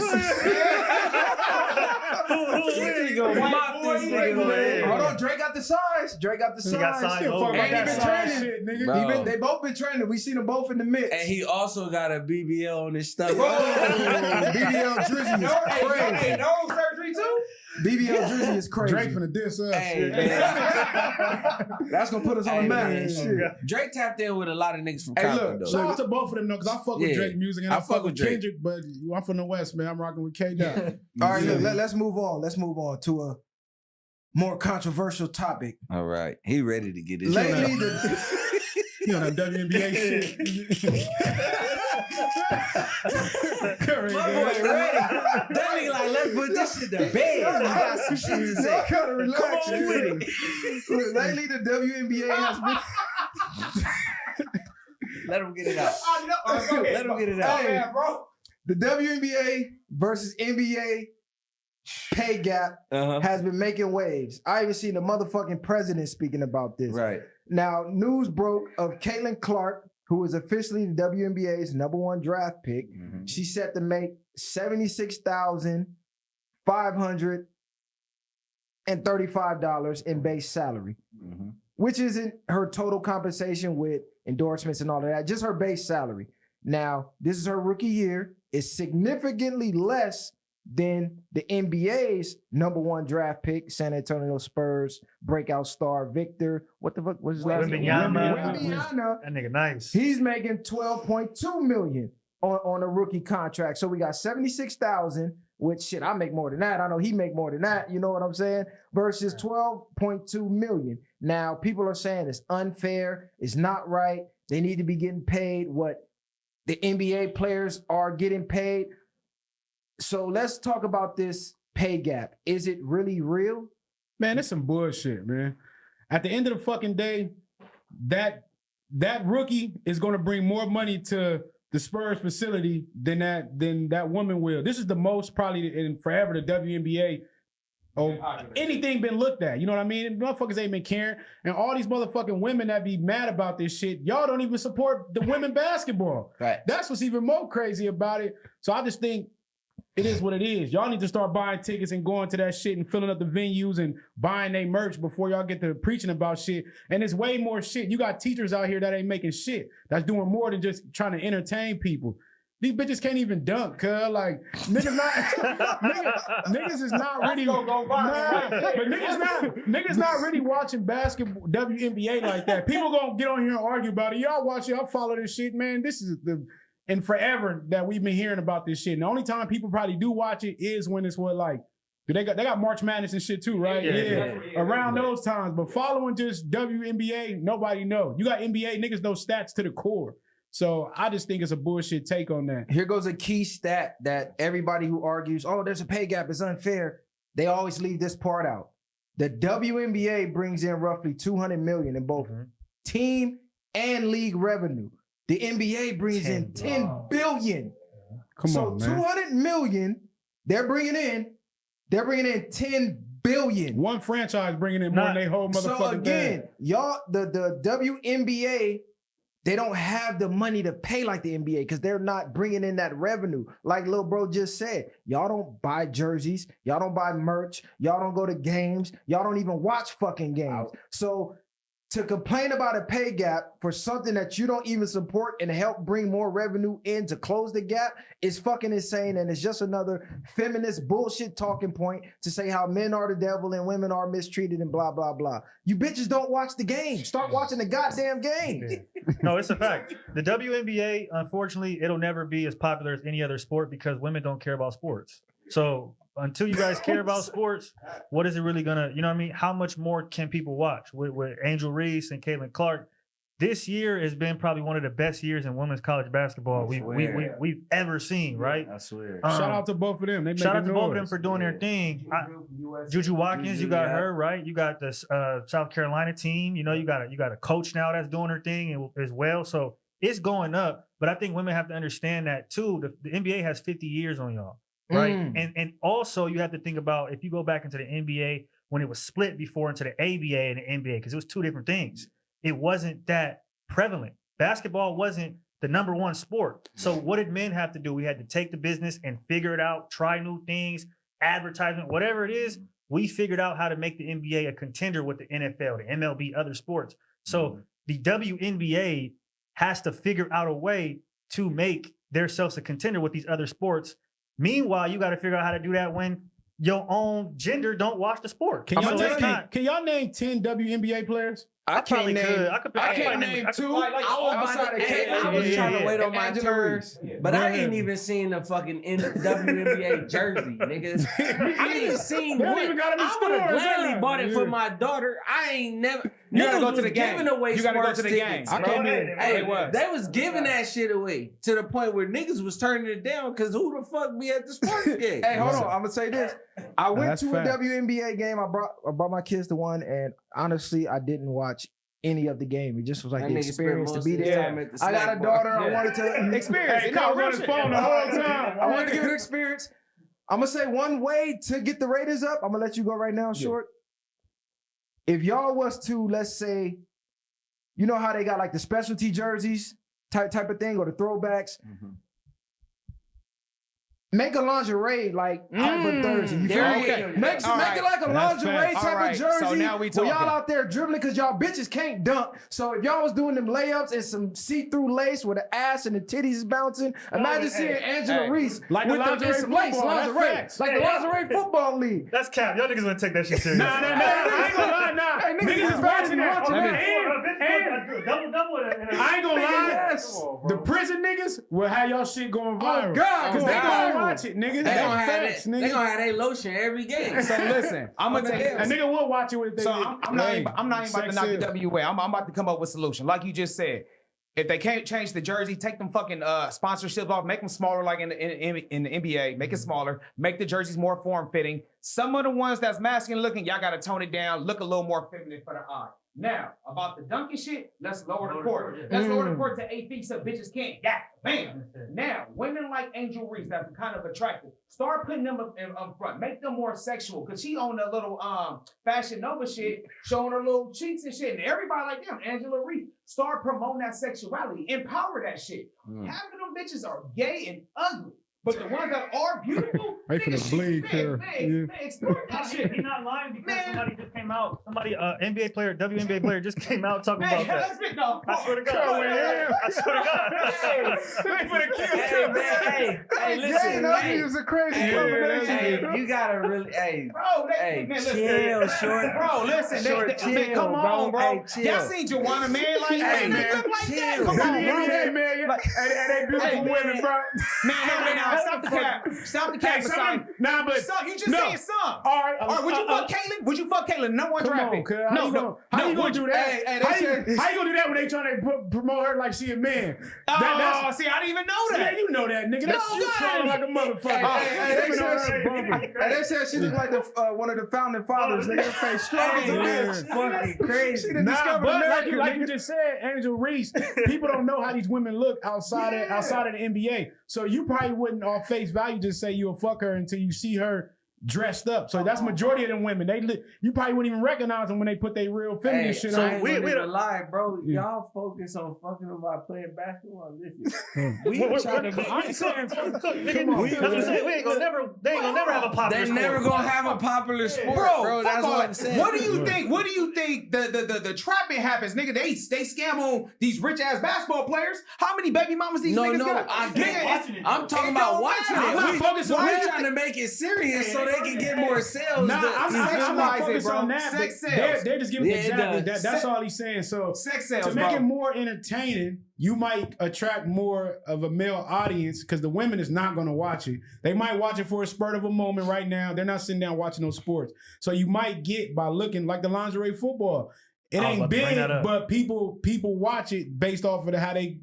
Hold on, Drake got the size. Drake got the size. got size. Still fuck about And he that been side training. shit, nigga. Bro. They both been training. We seen them both in the mix. And he also got a BBL on his stomach. BBL Drizzy is crazy. Hey, no surgery too? BBL Drizzy is crazy. Drake finna diss us. Hey, That's gonna put us on the map. man. Shit. Drake tapped in with a lot of niggas from Hey, Compton, look, though. Shout out to both of them though, cause I fuck with Yeah. Drake music and I I fuck with Drake. Kendrick, but I'm from the West, man. I'm rocking with Kdot. All right, look, let's move on. Let's move on to a more controversial topic. All right. He ready to get his Lately, You know that WNBA shit. Curry, man. That nigga like, let's put this shit to bed. I got some shit to say. Y'all gotta relax. Come on with it. Look, lately, the WNBA has been. Let him get it out. I know. Let him get it out. Hey, bro. The WNBA versus NBA pay gap has been making waves. I even seen the motherfucking president speaking about this. Right. Now, news broke of Caitlin Clark, who is officially the WNBA's #1 draft pick. She's set to make $76,535 in base salary, which isn't her total compensation with endorsements and all of that, just her base salary. Now, this is her rookie year. It's significantly less than the NBA's #1 draft pick, San Antonio Spurs breakout star Victor. What the fuck was his last name? Wembanyama. That nigga nice. He's making $12.2 million on a rookie contract. So we got 76,000, which shit, I make more than that. I know he make more than that. You know what I'm saying? Versus 12.2 million. Now people are saying it's unfair. It's not right. They need to be getting paid what the NBA players are getting paid. So let's talk about this pay gap. Is it really real? Man, it's some bullshit, man. At the end of the fucking day, that rookie is going to bring more money to the Spurs facility than that woman will. This is the most probably in forever the WNBA or anything been looked at. You know what I mean? Motherfuckers ain't been caring. And all these motherfucking women that be mad about this shit, y'all don't even support the women basketball. Right. That's what's even more crazy about it. So I just think it is what it is. Y'all need to start buying tickets and going to that shit and filling up the venues and buying their merch before y'all get to preaching about shit. And it's way more shit. You got teachers out here that ain't making shit. That's doing more than just trying to entertain people. These bitches can't even dunk, cuz. Like, niggas niggas is not really but niggas not really watching basketball WNBA like that. People gonna get on here and argue about it. Y'all watch it, y'all follow this shit, man. This is and forever that we've been hearing about this shit. And the only time people probably do watch it is when it's they got March Madness and shit too, right? Yeah. Around those times. But following just WNBA, nobody know. You got NBA, niggas know stats to the core. So I just think it's a bullshit take on that. Here goes a key stat that everybody who argues, oh, there's a pay gap, it's unfair, they always leave this part out. The WNBA brings in roughly $200 million in both team and league revenue. The NBA brings in $10 billion. Come on, man. $200 million, they're bringing in $10 billion. One franchise bringing in more than they whole motherfucking So again, thing. y'all, the WNBA, they don't have the money to pay like the NBA because they're not bringing in that revenue. Like Lil Bro just said, y'all don't buy jerseys, y'all don't buy merch, y'all don't go to games, y'all don't even watch fucking games. So to complain about a pay gap for something that you don't even support and help bring more revenue in to close the gap is fucking insane. And it's just another feminist bullshit talking point to say how men are the devil and women are mistreated and blah, blah, blah. You bitches don't watch the game. Start watching the goddamn game. No, it's a fact. The WNBA, unfortunately, it'll never be as popular as any other sport because women don't care about sports. So until you guys care about sports, what is it really gonna, you know what I mean? How much more can people watch? With Angel Reese and Caitlin Clark, this year has been probably one of the best years in women's college basketball we've ever seen, right? I swear. Shout out to both of them. They shout out to noise. both of them for doing their thing. Juju Watkins, you got her, right? You got the South Carolina team. You know, you got a coach now that's doing her thing as well. So it's going up. But I think women have to understand that too. The NBA has 50 years on y'all. Right. And also you have to think about if you go back into the NBA when it was split before into the ABA and the NBA, because it was two different things. It wasn't that prevalent. Basketball wasn't the number one sport. So what did men have to do? We had to take the business and figure it out, try new things, advertisement, whatever it is. We figured out how to make the NBA a contender with the NFL, the MLB, other sports. So the WNBA has to figure out a way to make themselves a contender with these other sports. Meanwhile, you got to figure out how to do that when your own gender don't watch the sport. Can y'all name 10 WNBA players? I probably could. I can't name two. I was trying to wait on my turn, but I ain't even seen a fucking WNBA jersey, niggas. I ain't seen one. I would have gladly bought it for my daughter. I ain't never. You gotta go to the game. Giving away you gotta go sports to the game. tickets. I came in. Hey, they was giving that shit away to the point where niggas was turning it down because who the fuck be at the sports game? Hey, hold on. I'm gonna say this. I went That's to fact. a WNBA game. I brought my kids to one, and honestly, I didn't watch any of the game. It just was like That the nigga experience to spent be most of his there. time at the I got snack a bar. daughter. I wanted to Experience. Hey, Kyle was on his phone the whole time. I wanted to give it an experience. I'm gonna say one way to get the ratings up. I'm gonna let you go right now, short. If y'all was to, let's say, you know how they got like the specialty jerseys type of thing or the throwbacks. Make a lingerie like type of jersey. You feel me? Okay. Make it like a lingerie fact. type of jersey. So now we where y'all talking. out there dribbling because y'all bitches can't dunk. So if y'all was doing them layups and some see-through lace where the ass and the titties is bouncing, imagine seeing Angela Reese Like the with lingerie some lace, football, that's lingerie, facts. like the lingerie football league. That's cap. Y'all niggas gonna take that shit serious. Nah. I ain't gonna lie, nah. Hey, Niggas is watching that. Double. I ain't gonna lie. The prison niggas will have y'all shit going viral. God, Cause they God. gonna watch it, niggas. They gonna have Facts, that. nigga. They gonna have their lotion every game. So listen, I'm gonna tell you. A nigga will watch it with So I'm not even about to sex knock the sales. WA. I'm about to come up with a solution. Like you just said, if they can't change the jersey, take them fucking sponsorships off, make them smaller like in the NBA, make it smaller, make the jerseys more form-fitting. Some of the ones that's masculine looking, y'all gotta tone it down, look a little more feminine for the eye. Now, about the dunking shit, let's lower the court. Let's lower the court to 8 feet so bitches can't. Yeah, bam. Now, women like Angel Reese, that's kind of attractive. Start putting them up front. Make them more sexual. Cause she on the little Fashion Nova shit, showing her little cheeks and shit. And everybody like, damn, Angela Reese. Start promoting that sexuality. Empower that shit. Half of them bitches are gay and ugly. But the ones that are beautiful, They finna nigga, bleed, man, Kerr. man, explore that shit. He's not lying because Man. somebody just came out. NBA player, WNBA player just came out talking Man, about that. let's be no. I swear to God. I swear to God. They finna kill Hey, you, man, hey, listen, Dang, that hey, is a crazy hey, combination. hey, you gotta really, hey, Bro, hey, man, chill, short. Bro, listen, Short, man, chill, come on, bro. Hey, chill. Y'all seen Joanna, man? Like, Hey, man, man, look like that. chill. Come on, bro. Yeah, man. Like, And they beautiful Hey, women, bro. Man, no, stop the cap. Stop the cap, Hey, son. nah, but Son, you just no. saying some. All right, All right, would you fuck Caitlyn? Would you fuck Caitlyn? No one Come draft on, pick. cuz. No, How you gonna do that? Hey, they said- How you gonna do that when they trying to promote her like she a man? Oh, see, I didn't even know Yeah, that. you know that, nigga. That's No, you God. trolling like a motherfucker. They said she looked like one of the founding fathers. Nigga, face strong as a bitch. Fucking crazy. She done Nah, discovered but America. like you just said, Angel Reese, people don't know how these women look outside of the NBA. So you probably wouldn't, off face value, just say you'll fuck her until you see her dressed up. So that's majority of them women. You probably wouldn't even recognize them when they put their real feminine shit so on. we we don't lie, bro. Yeah. Y'all focus on fucking about playing basketball. Listen, We trying to be. I ain't saying Come on. Come on. That's what I'm saying. They ain't gonna never have a popular They sport. never gonna have a popular sport, Bro, That's fuck what all I'm that. saying. What do you think? What do you think the trapping happens, nigga? They scam on these rich ass basketball players. How many baby mamas these niggas got? I Nigga, get it's- I'm talking it about don't watching matter. it. I'm not We- focusing on We're that. trying to make it serious so they can get more sales. Nah, I'm Visualize not it, focused bro. on that. Sex but sells. they're just giving Yeah, it exactly does. that's all he's saying. So Sex sales, to make bro. it more entertaining, you might attract more of a male audience because the women is not going to watch it. They might watch it for a spurt of a moment right now. They're not sitting down watching those sports. So you might get by looking like the lingerie football. It I was ain't about to bring big, that up. but people watch it based off of how they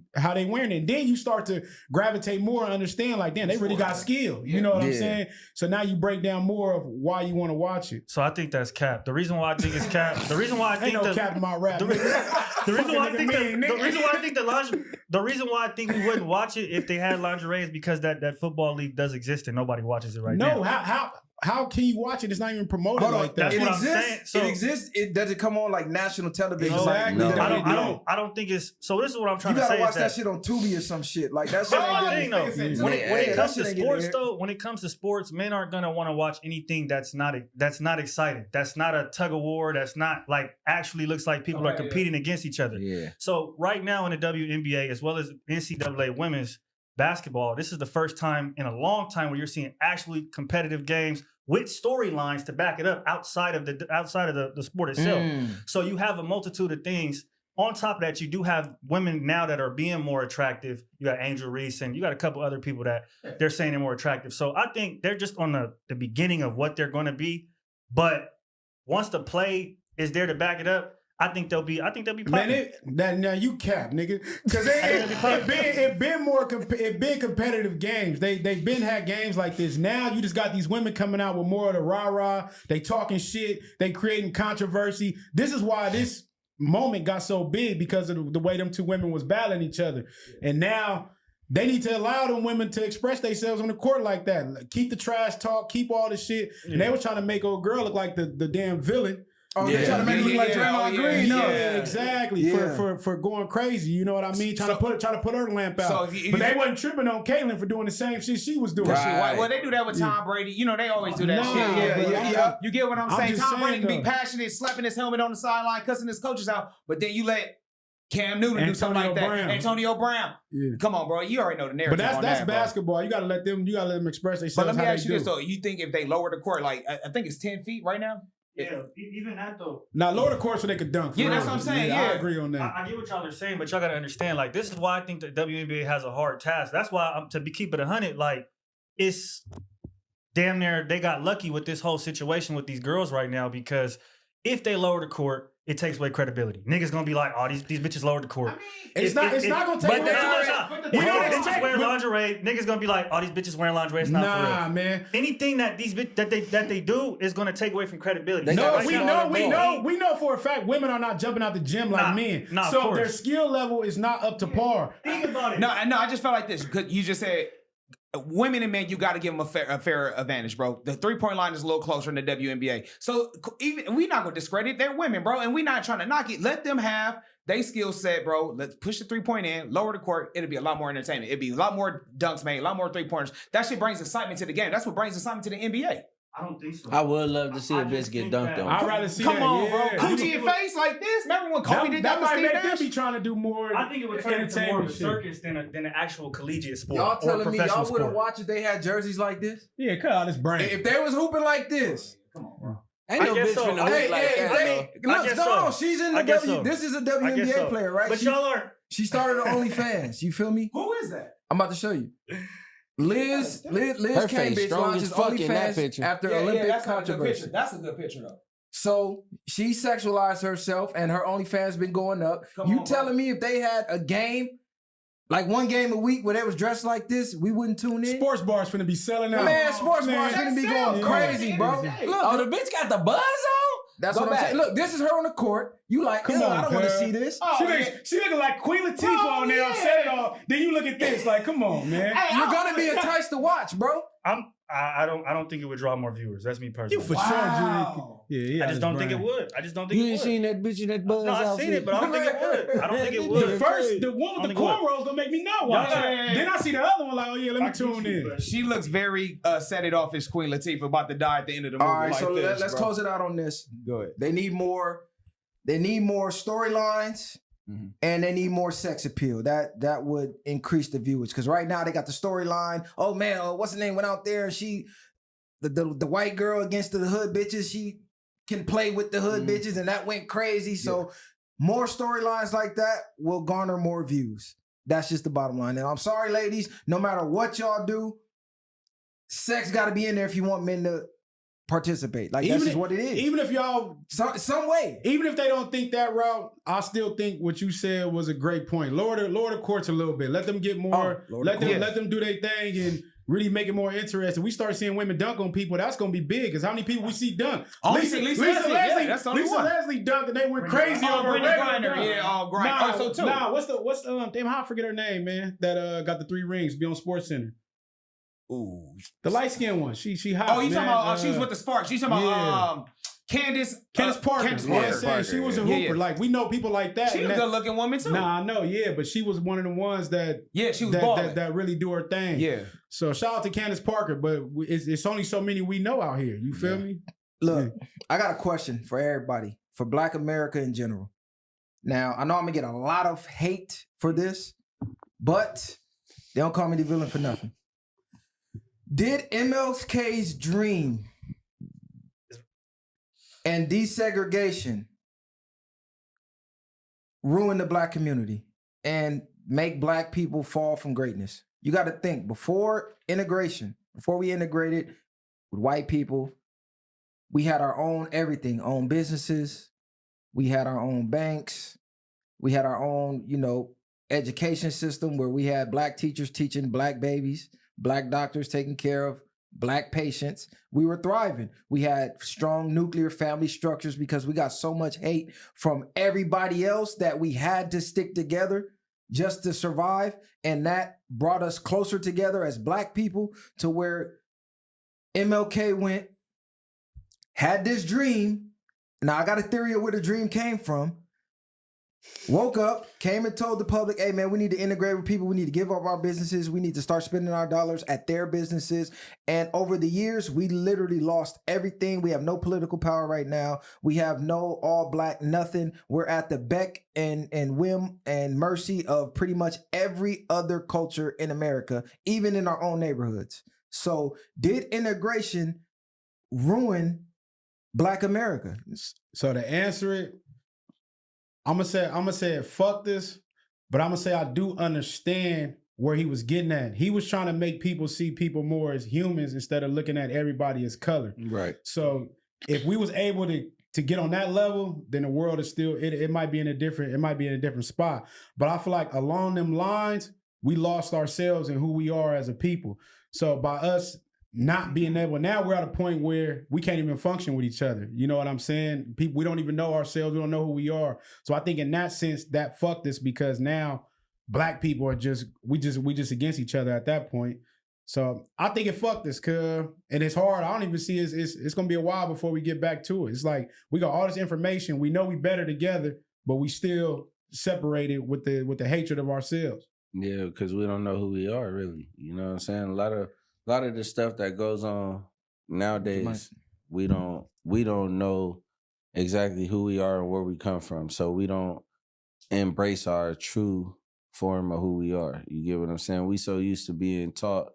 wearing it. And then you start to gravitate more and understand like, damn, they really got skill. You know what I'm Yeah. saying? So now you break down more of why you want to watch it. So I think that's cap. The reason why I think it's cap. The reason why I think Ain't no cap in my rap. the reason why I think Fucking nigga, the reason why I think the reason why I think we wouldn't watch it if they had lingerie is because that football league does exist and nobody watches it right now. No, how can you watch it? It's not even promoted Hold on, like that. That's it what I'm exists. saying. So- it exists. It does it come on like national television? Exactly. No. I don't think it's. So this is what I'm trying You to gotta say. watch is that shit on Tubi or some shit. Like that shit That's ain't the getting thing, though. Niggas When said, it yeah, comes that to shit ain't getting sports, here. though, when it comes to sports, men aren't gonna want to watch anything that's not exciting. That's not a tug of war. That's not like actually looks like people are Okay, competing against each other. Yeah. So right now in the WNBA as well as NCAA women's basketball, this is the first time in a long time where you're seeing actually competitive games with storylines to back it up outside of the sport itself. So you have a multitude of things. On top of that, you do have women now that are being more attractive. You got Angel Reese and you got a couple other people that they're saying they're more attractive. So I think they're just on the beginning of what they're going to be. But once the play is there to back it up, I think they'll be popular. Man, now you cap, nigga, because it been competitive games. They've been had games like this. Now you just got these women coming out with more of the rah rah. They talking shit. They creating controversy. This is why this moment got so big because of the way them two women was battling each other, and now. They need to allow them women to express themselves on the court like that. Like, keep the trash talk, keep all the shit. And they were trying to make old girl look like the damn villain. Oh, they trying to make it look like Draymond Green. Yeah, No. exactly. Yeah. For going crazy. You know what I mean? Trying to put her lamp out. So if you- but they wasn't tripping on Caitlyn for doing the same shit she was doing. Right. Well, they do that with Tom Brady. You know, they always do that Nah, shit. yeah. You get what I'm I'm saying? just Tom Brady saying, can be though. passionate, slapping his helmet on the sideline, cussing his coaches out, but then you let Cam Newton do something like Antonio that. Brown. Antonio Brown. Yeah. Come on, bro. You already know the narrative. But on that's that, bro. basketball. You gotta let them express themselves. But let me how ask they you this do. though: you think if they lower the court, like I think it's 10 feet right now? Yeah, even that though. Now lower the court so they could dunk. for Yeah, that's real. what I'm saying, I yeah. agree on that. I get what y'all are saying, but y'all gotta understand. Like, this is why I think the WNBA has a hard task. That's why keep it 100. Like, it's damn near they got lucky with this whole situation with these girls right now because if they lower the court, it takes away credibility. Niggas gonna be like, oh, these bitches lowered the court. It's not gonna take But away. we know bitches wear lingerie. Niggas gonna be like, oh, these bitches wearing lingerie. It's not for Nah, real. man. Anything that they do is gonna take away from credibility. They No, got we know for a fact women are not jumping out the gym like men. Nah, of so course. their skill level is not up to par. Think about it. No, I just felt like this because you just said women and men, you got to give them a fair advantage, bro. The 3-point line is a little closer in the WNBA. So even we're not going to discredit their women, bro, and we're not trying to knock it. Let them have they skill set, bro. Let's push the 3-point in, lower the court. It'll be a lot more entertainment. It'll be a lot more dunks made, a lot more 3-pointers. That shit brings excitement to the game. That's what brings excitement to the NBA. I don't think so. I would love to see a bitch get dunked on. I'd rather see Come that. on, yeah. bro. Coochie and face like this. Remember when Kobe did that with might Steve make them Nash? be trying to do more. I think it would turn into more of a shit. circus than an actual collegiate sport. Y'all or telling me professional y'all wouldn't sport. watch if they had jerseys like this? Yeah, cut out his brain. If they was hooping like this. Come on, bro. Ain't no I guess bitch so. finna Hey, hoop like hey, that. hey, though. look, guess no, so. she's in I the guess W. so. This is a I guess WNBA so. player, right? But y'all are. She started on OnlyFans. You feel me? Who is that? I'm about to show you. Liz Her face Cambridge strong launches as fuck in that OnlyFans picture. after Olympic that's not a good controversy. picture. That's a good picture, though. So she sexualized herself, and her OnlyFans been going up. Come You on, telling me if they had a game, like one game a week where they was dressed like this, we wouldn't tune in? Sports bars finna be selling out. Man, sports Man, bars gonna be that going sells, crazy, bro. bro. Yeah. Look, Oh, the bitch got the buzz on? that's Go what back. I'm saying. Look, this is her on the court. You like, Come come on, I don't want to girl. see this. Oh, She looking like Queen Latifah Oh, on there. yeah. Said it all. Then you look at this like, come on, man. Hey, You're gonna be enticed to watch, bro. I don't think it would draw more viewers. That's me personally. You for sure, Wow. Judy. Yeah, I just don't think it would. I just don't think You it ain't would. seen that bitch in that buzz No, I've outfit? seen it, but I don't think it would. I don't think it The would. first, the one with the I don't think it would. cornrows gonna make me not watch Yeah, it. yeah, yeah. Then I see the other one like, oh yeah, let me I tune get you, in. but- She looks very set it off as Queen Latifah about to die at the end of the movie. All right, like so this, let's bro. close it out on this. Go ahead. They need more. They need more storylines, Mhm. and they need more sex appeal. That would increase the viewers. Because right now they got the storyline. Oh man, what's her name went out there and she, the white girl against the hood bitches. She can play with the hood bitches, and that went crazy. So more storylines like that will garner more views. That's just the bottom line. And I'm sorry, ladies. No matter what y'all do, sex got to be in there if you want men to participate. Like that's just what it is. Even if y'all, Some way. even if they don't think that route, I still think what you said was a great point. Lower the courts a little bit. Let them get more. lower the courts. Let them do their thing and really make it more interesting. We start seeing women dunk on people. That's gonna be big. Because how many people we see dunk? Only Lisa Leslie, yeah, that's the only Lisa one. Leslie dunked and they went crazy Oh, over Brittany regular Griner, dunk. yeah, oh, Griner. Nah, Oh, so too. Nah, what's the damn? How I forget her name, man? That got the 3 rings. Be on Sports Center. Ooh. The light skinned one. She hot. Oh, you man. talking about? She's with the Sparks. You talking about Candace Candace Parker. Candace Yeah, Parker. saying she was a Yeah, hooper. yeah. Like we know people like that. She and a that- good looking woman too. Nah, I know, yeah, but she was one of the ones that Yeah, she was balling. that really do her thing. Yeah. So shout out to Candace Parker, but it's only so many we know out here. You feel me? Look, I got a question for everybody, for Black America in general. Now, I know I'm gonna get a lot of hate for this, but they don't call me the villain for nothing. Did MLK's dream and desegregation ruin the Black community and make Black people fall from greatness? You got to think, before integration, before we integrated with white people, we had our own everything, own businesses. We had our own banks. We had our own, education system where we had Black teachers teaching Black babies, Black doctors taking care of Black patients. We were thriving. We had strong nuclear family structures because we got so much hate from everybody else that we had to stick together just to survive. And that brought us closer together as Black people to where MLK went, had this dream. Now I got a theory of where the dream came from. Woke up, came and told the public, hey man, we need to integrate with people. We need to give up our businesses. We need to start spending our dollars at their businesses. And over the years, we literally lost everything. We have no political power right now. We have no all Black nothing. We're at the beck and whim and mercy of pretty much every other culture in America, even in our own neighborhoods. So did integration ruin Black America? So to answer it, I'm gonna say fuck this, but I'm gonna say I do understand where he was getting at. He was trying to make people see people more as humans instead of looking at everybody as color. Right. So if we was able to get on that level, then the world is still it might be in a different spot. But I feel like along them lines, we lost ourselves and who we are as a people. So by us not being able, now we're at a point where we can't even function with each other. You know what I'm saying? People, we don't even know ourselves. We don't know who we are. So I think in that sense, that fucked us because now Black people are we just against each other at that point. So I think it fucked us, and it's hard. I don't even see it's gonna be a while before we get back to it. It's like we got all this information. We know we better together, but we still separated with the hatred of ourselves. Yeah, because we don't know who we are really. You know what I'm saying? A lot of the stuff that goes on nowadays, we don't know exactly who we are and where we come from. So we don't embrace our true form of who we are. You get what I'm saying? We so used to being taught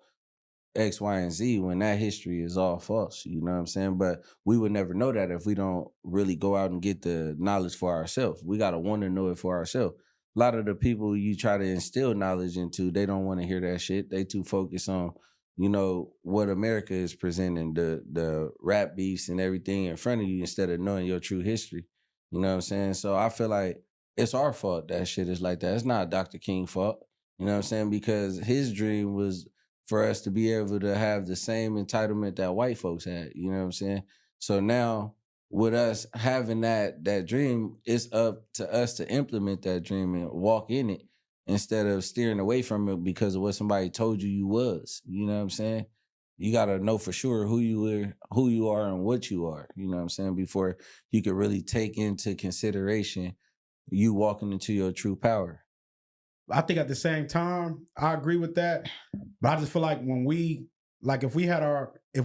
X, Y, and Z when that history is all false. You know what I'm saying? But we would never know that if we don't really go out and get the knowledge for ourselves. We got to want to know it for ourselves. A lot of the people you try to instill knowledge into, they don't want to hear that shit. They too focused on, you know, what America is presenting, the rap beefs and everything in front of you instead of knowing your true history. You know what I'm saying? So I feel like it's our fault that shit is like that. It's not Dr. King's fault. You know what I'm saying? Because his dream was for us to be able to have the same entitlement that white folks had. You know what I'm saying? So now with us having that dream, it's up to us to implement that dream and walk in it instead of steering away from it because of what somebody told you was. You know what I'm saying? You got to know for sure who you are and what you are, you know what I'm saying, before you could really take into consideration you walking into your true power. I think at the same time, I agree with that. But I just feel like if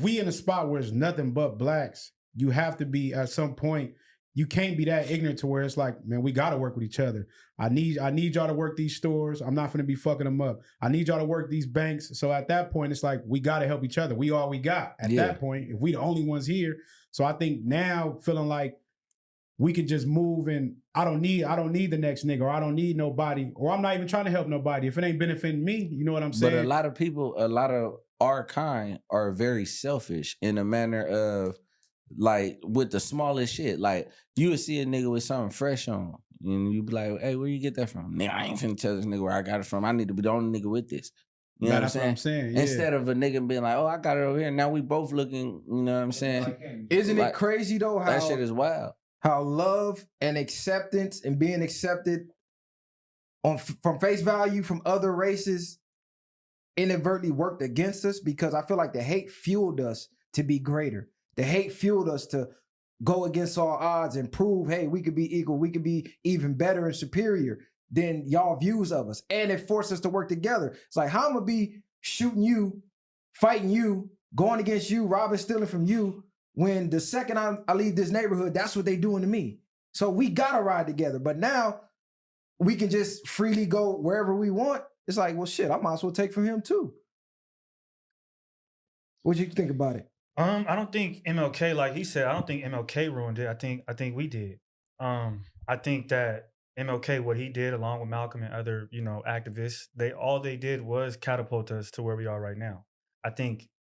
we in a spot where it's nothing but blacks, you have to be at some point, you can't be that ignorant to where it's like, man, we got to work with each other. I need y'all to work these stores. I'm not going to be fucking them up. I need y'all to work these banks. So at that point, it's like, we got to help each other. We all we got at that point, if we the only ones here. So I think now feeling like we can just move and I don't need the next nigga, or I don't need nobody, or I'm not even trying to help nobody. If it ain't benefiting me, you know what I'm saying? But a lot of our kind are very selfish in a manner of, like, with the smallest shit. Like, you would see a nigga with something fresh on, and you be like, hey, where you get that from? Nigga, I ain't finna tell this nigga where I got it from. I need to be the only nigga with this. You know what I'm saying? Yeah. Instead of a nigga being like, oh, I got it over here. Now we both looking, you know what I'm saying? Isn't it crazy though how that shit is wild? How love and acceptance and being accepted from face value from other races inadvertently worked against us, because I feel like the hate fueled us to be greater. The hate fueled us to go against all odds and prove, hey, we could be equal, we could be even better and superior than y'all views of us. And it forced us to work together. It's like, how I'm gonna be shooting you, fighting you, going against you, robbing, stealing from you, when the second I leave this neighborhood, that's what they doing to me. So we gotta ride together. But now we can just freely go wherever we want. It's like, well, shit, I might as well take from him too. What do you think about it? I don't think MLK, like he said, I don't think MLK ruined it. I think we did. I think that MLK, what he did along with Malcolm and other, activists, all they did was catapult us to where we are right now. I think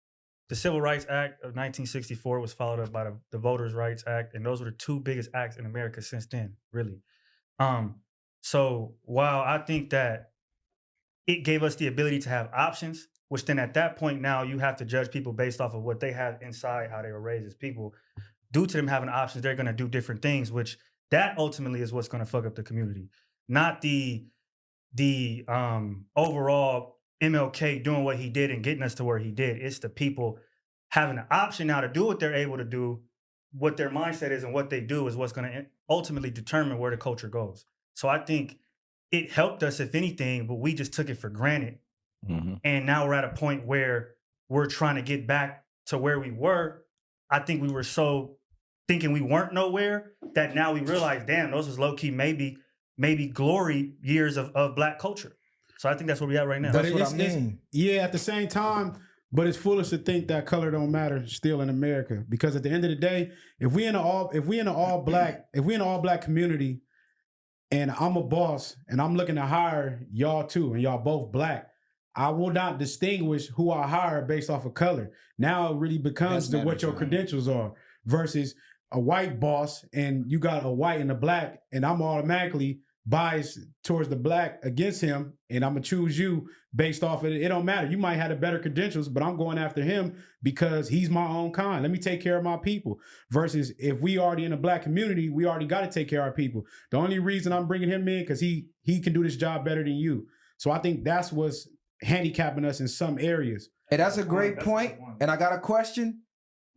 the Civil Rights Act of 1964 was followed up by the Voters' Rights Act, and those were the two biggest acts in America since then, really. So while I think that it gave us the ability to have options, which then at that point now you have to judge people based off of what they have inside, how they were raised as people. Due to them having options, they're going to do different things, which that ultimately is what's going to fuck up the community, not the overall MLK doing what he did and getting us to where he did. It's the people having the option now to do what they're able to do, what their mindset is and what they do is what's going to ultimately determine where the culture goes. So I think it helped us, if anything, but we just took it for granted. Mm-hmm. And now we're at a point where we're trying to get back to where we were. I think we were so thinking we weren't nowhere that now we realize, damn, those was low-key maybe glory years of Black culture. So I think that's where we at right now. But that's what I mean. Yeah, at the same time, but it's foolish to think that color don't matter still in America, because at the end of the day, if we in an all black community, and I'm a boss and I'm looking to hire y'all too, and y'all both Black, I will not distinguish who I hire based off of color. Now it really becomes what your credentials are, versus a white boss and you got a white and a Black, and I'm automatically biased towards the Black against him, and I'm gonna choose you based off of it. It don't matter. You might have the better credentials, but I'm going after him because he's my own kind. Let me take care of my people. Versus if we already in a Black community, we already got to take care of our people. The only reason I'm bringing him in because he can do this job better than you. So I think that's what's handicapping us in some areas. And that's a great point. And I got a question,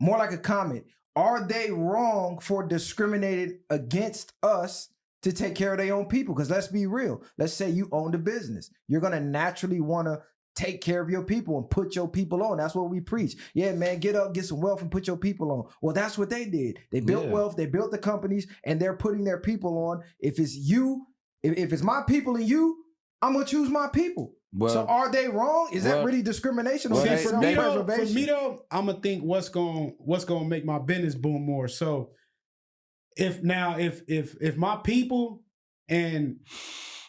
more like a comment. Are they wrong for discriminating against us to take care of their own people. Because let's be real. Let's say you own the business. You're going to naturally want to take care of your people and put your people on. That's what we preach. Yeah, man, get up, get some wealth and put your people on. Well, that's what they did. They built wealth, they built the companies, and they're putting their people on. If it's you, if it's my people and you, I'm going to choose my people. Well, so are they wrong? Is that really discrimination or self-preservation? For me though, I'm going to think what's going to make my business boom more. So if my people and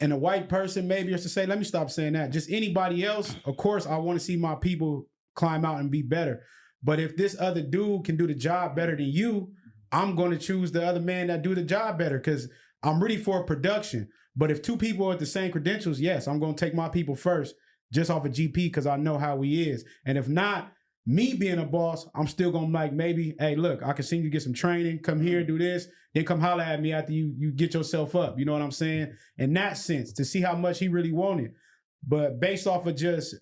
a white person maybe is to say, let me stop saying that. Just anybody else, of course, I want to see my people climb out and be better. But if this other dude can do the job better than you, I'm going to choose the other man that do the job better because I'm ready for production. But if two people are at the same credentials, yes, I'm going to take my people first just off of GP because I know how he is. And if not, me being a boss, I'm still going to like maybe, hey, look, I can see you get some training, come here, do this, then come holler at me after you get yourself up. You know what I'm saying? In that sense, to see how much he really wanted. But based off of just,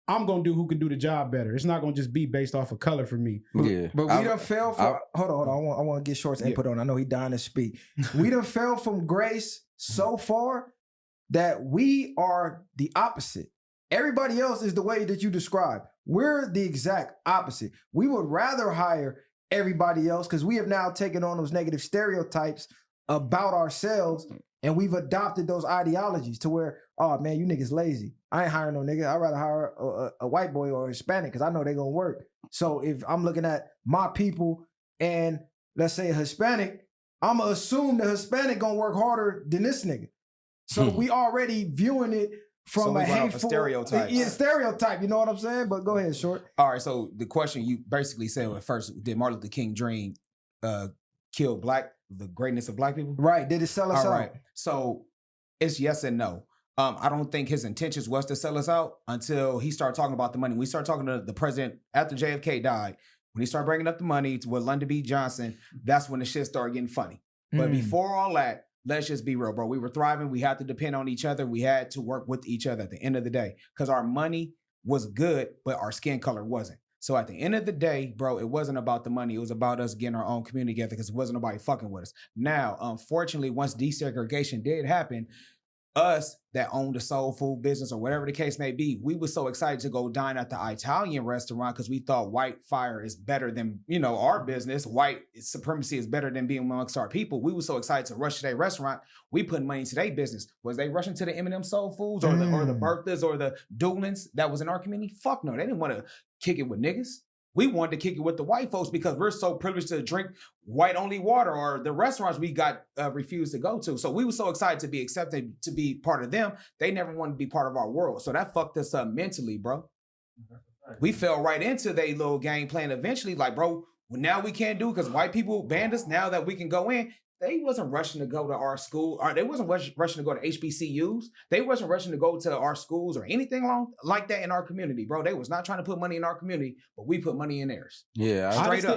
I'm going to do who can do the job better. It's not going to just be based off of color for me. Yeah. But we done fell for, hold on. I want to get Short's input on. I know he dying to speak. We done fell from grace so far that we are the opposite. Everybody else is the way that you described. We're the exact opposite. We would rather hire everybody else because we have now taken on those negative stereotypes about ourselves and we've adopted those ideologies to where, oh man, you niggas lazy. I ain't hiring no nigga. I'd rather hire a white boy or a Hispanic because I know they're going to work. So if I'm looking at my people and let's say a Hispanic, I'm going to assume the Hispanic going to work harder than this nigga. So we already viewing it from a hateful stereotype. Yeah, stereotype. You know what I'm saying? But go ahead, Short. All right. So the question you basically said at first, did Martin Luther King dream kill the greatness of black people? Right. Did it sell us out? All right. So it's yes and no. I don't think his intentions was to sell us out until he started talking about the money. We started talking to the president after JFK died. When he started bringing up the money with Lyndon B. Johnson, that's when the shit started getting funny. But before all that, let's just be real, bro. We were thriving. We had to depend on each other. We had to work with each other at the end of the day because our money was good, but our skin color wasn't. So at the end of the day, bro, it wasn't about the money. It was about us getting our own community together because it wasn't nobody fucking with us. Now, unfortunately, once desegregation did happen, us that owned a soul food business or whatever the case may be, we were so excited to go dine at the Italian restaurant because we thought white fire is better than, our business. White supremacy is better than being amongst our people. We were so excited to rush to their restaurant. We put money into their business. Was they rushing to the M&M Soul Foods or the Berthas or the Doolins that was in our community? Fuck no. They didn't want to kick it with niggas. We wanted to kick it with the white folks because we're so privileged to drink white-only water or the restaurants we got refused to go to. So we were so excited to be accepted to be part of them. They never wanted to be part of our world. So that fucked us up mentally, bro. We fell right into their little game plan eventually. Like, bro, now we can't do because white people banned us. Now that we can go in, they wasn't rushing to go to our school. Or they wasn't rushing to go to HBCUs. They wasn't rushing to go to our schools or anything like that in our community, bro. They was not trying to put money in our community, but we put money in theirs. Yeah,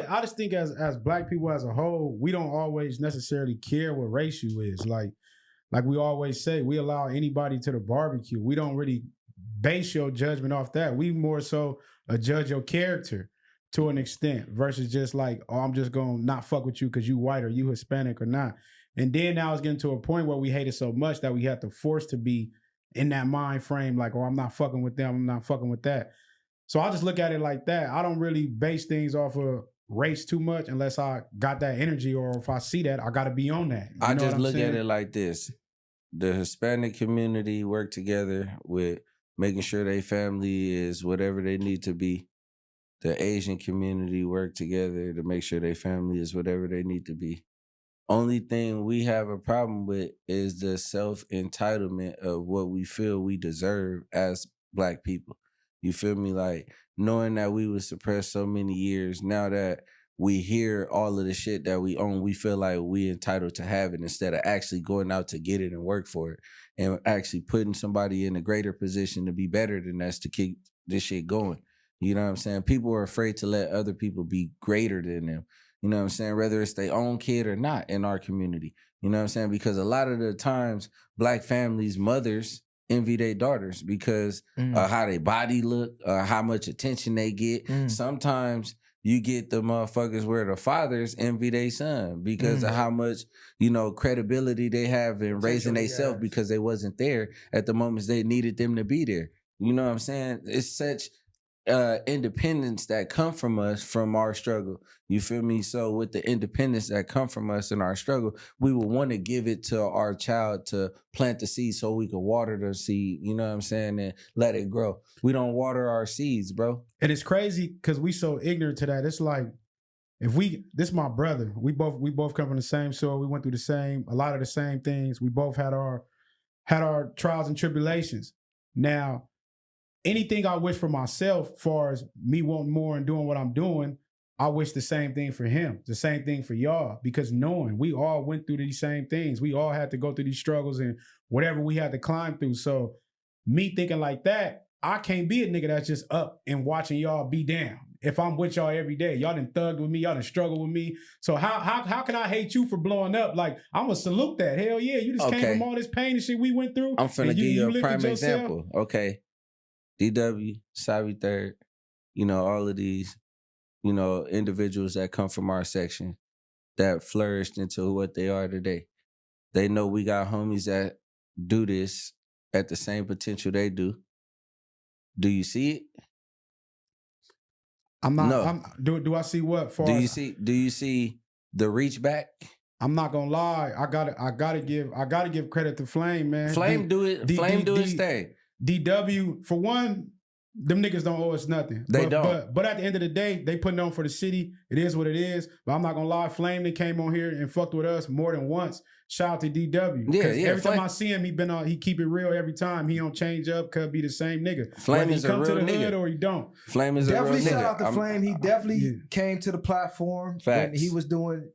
I just think as black people as a whole, we don't always necessarily care what race you is. Like we always say, we allow anybody to the barbecue. We don't really base your judgment off that. We more so judge your character to an extent versus just like, oh, I'm just going to not fuck with you because you white or you Hispanic or not. And then now it's getting to a point where we hate it so much that we have to force to be in that mind frame like, oh, I'm not fucking with them, I'm not fucking with that. So I just look at it like that. I don't really base things off of race too much unless I got that energy or if I see that, I got to be on that. I just look at it like this. The Hispanic community work together with making sure their family is whatever they need to be. The Asian community work together to make sure their family is whatever they need to be. Only thing we have a problem with is the self-entitlement of what we feel we deserve as black people. You feel me? Like, knowing that we were suppressed so many years, now that we hear all of the shit that we own, we feel like we entitled to have it instead of actually going out to get it and work for it and actually putting somebody in a greater position to be better than us to keep this shit going. You know what I'm saying? People are afraid to let other people be greater than them. You know what I'm saying? Whether it's their own kid or not in our community. You know what I'm saying? Because a lot of the times, black families, mothers envy their daughters because how their body look, how much attention they get. Sometimes you get the motherfuckers where the fathers envy their son because of how much, credibility they have in raising themselves because they wasn't there at the moments they needed them to be there. You know what I'm saying? It's such independence that come from us from our struggle. You feel me? So with the independence that come from us in our struggle, we will want to give it to our child to plant the seed so we can water the seed, you know what I'm saying, and let it grow. We don't water our seeds, bro. And it's crazy because we so ignorant to that. It's like, this my brother. We both come from the same soil. We went through a lot of the same things. We both had our trials and tribulations. Now, anything I wish for myself, as far as me wanting more and doing what I'm doing, I wish the same thing for him, the same thing for y'all, because knowing we all went through these same things. We all had to go through these struggles and whatever we had to climb through. So me thinking like that, I can't be a nigga that's just up and watching y'all be down. If I'm with y'all every day, y'all done thugged with me, y'all done struggled with me. So how can I hate you for blowing up? Like, I'm gonna salute that. Hell yeah, you just came from all this pain and shit we went through. I'm finna give you a prime example. Okay. DW, Savvy Third, all of these, individuals that come from our section that flourished into what they are today. They know we got homies that do this at the same potential they do. Do you see it? I'm not. No. Do I see what? Do you see the reach back? I'm not gonna lie. I gotta give credit to Flame, man. Flame do his thing. DW, for one, them niggas don't owe us nothing. They don't. But at the end of the day, they putting on for the city. It is what it is. But I'm not gonna lie, Flame, they came on here and fucked with us more than once. Shout out to DW. Yeah. Every time I see him, he keep it real every time. He don't change up, could be the same nigga. Flame is he come a real to the nigga. hood or he don't. Flame is definitely a real nigga. Shout out to Flame. He definitely came to the platform. Facts. When he was doing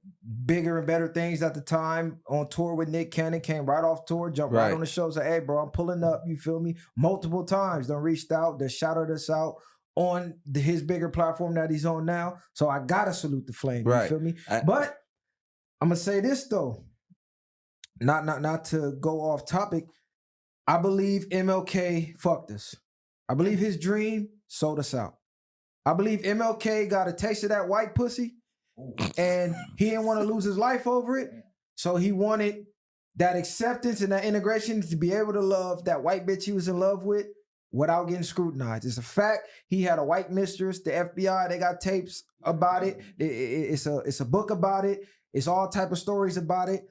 bigger and better things at the time, on tour with Nick Cannon, came right off tour, jumped right on the show, said, hey, bro, I'm pulling up, you feel me? Multiple times, done reached out, they shouted us out on his bigger platform that he's on now. So I gotta salute the Flame, you feel me? But I'm gonna say this though, not to go off topic, I believe MLK fucked us. I believe his dream sold us out. I believe MLK got a taste of that white pussy and he didn't want to lose his life over it. So he wanted that acceptance and that integration to be able to love that white bitch he was in love with without getting scrutinized. It's a fact. He had a white mistress, the FBI, they got tapes about it. It's a book about it. It's all type of stories about it.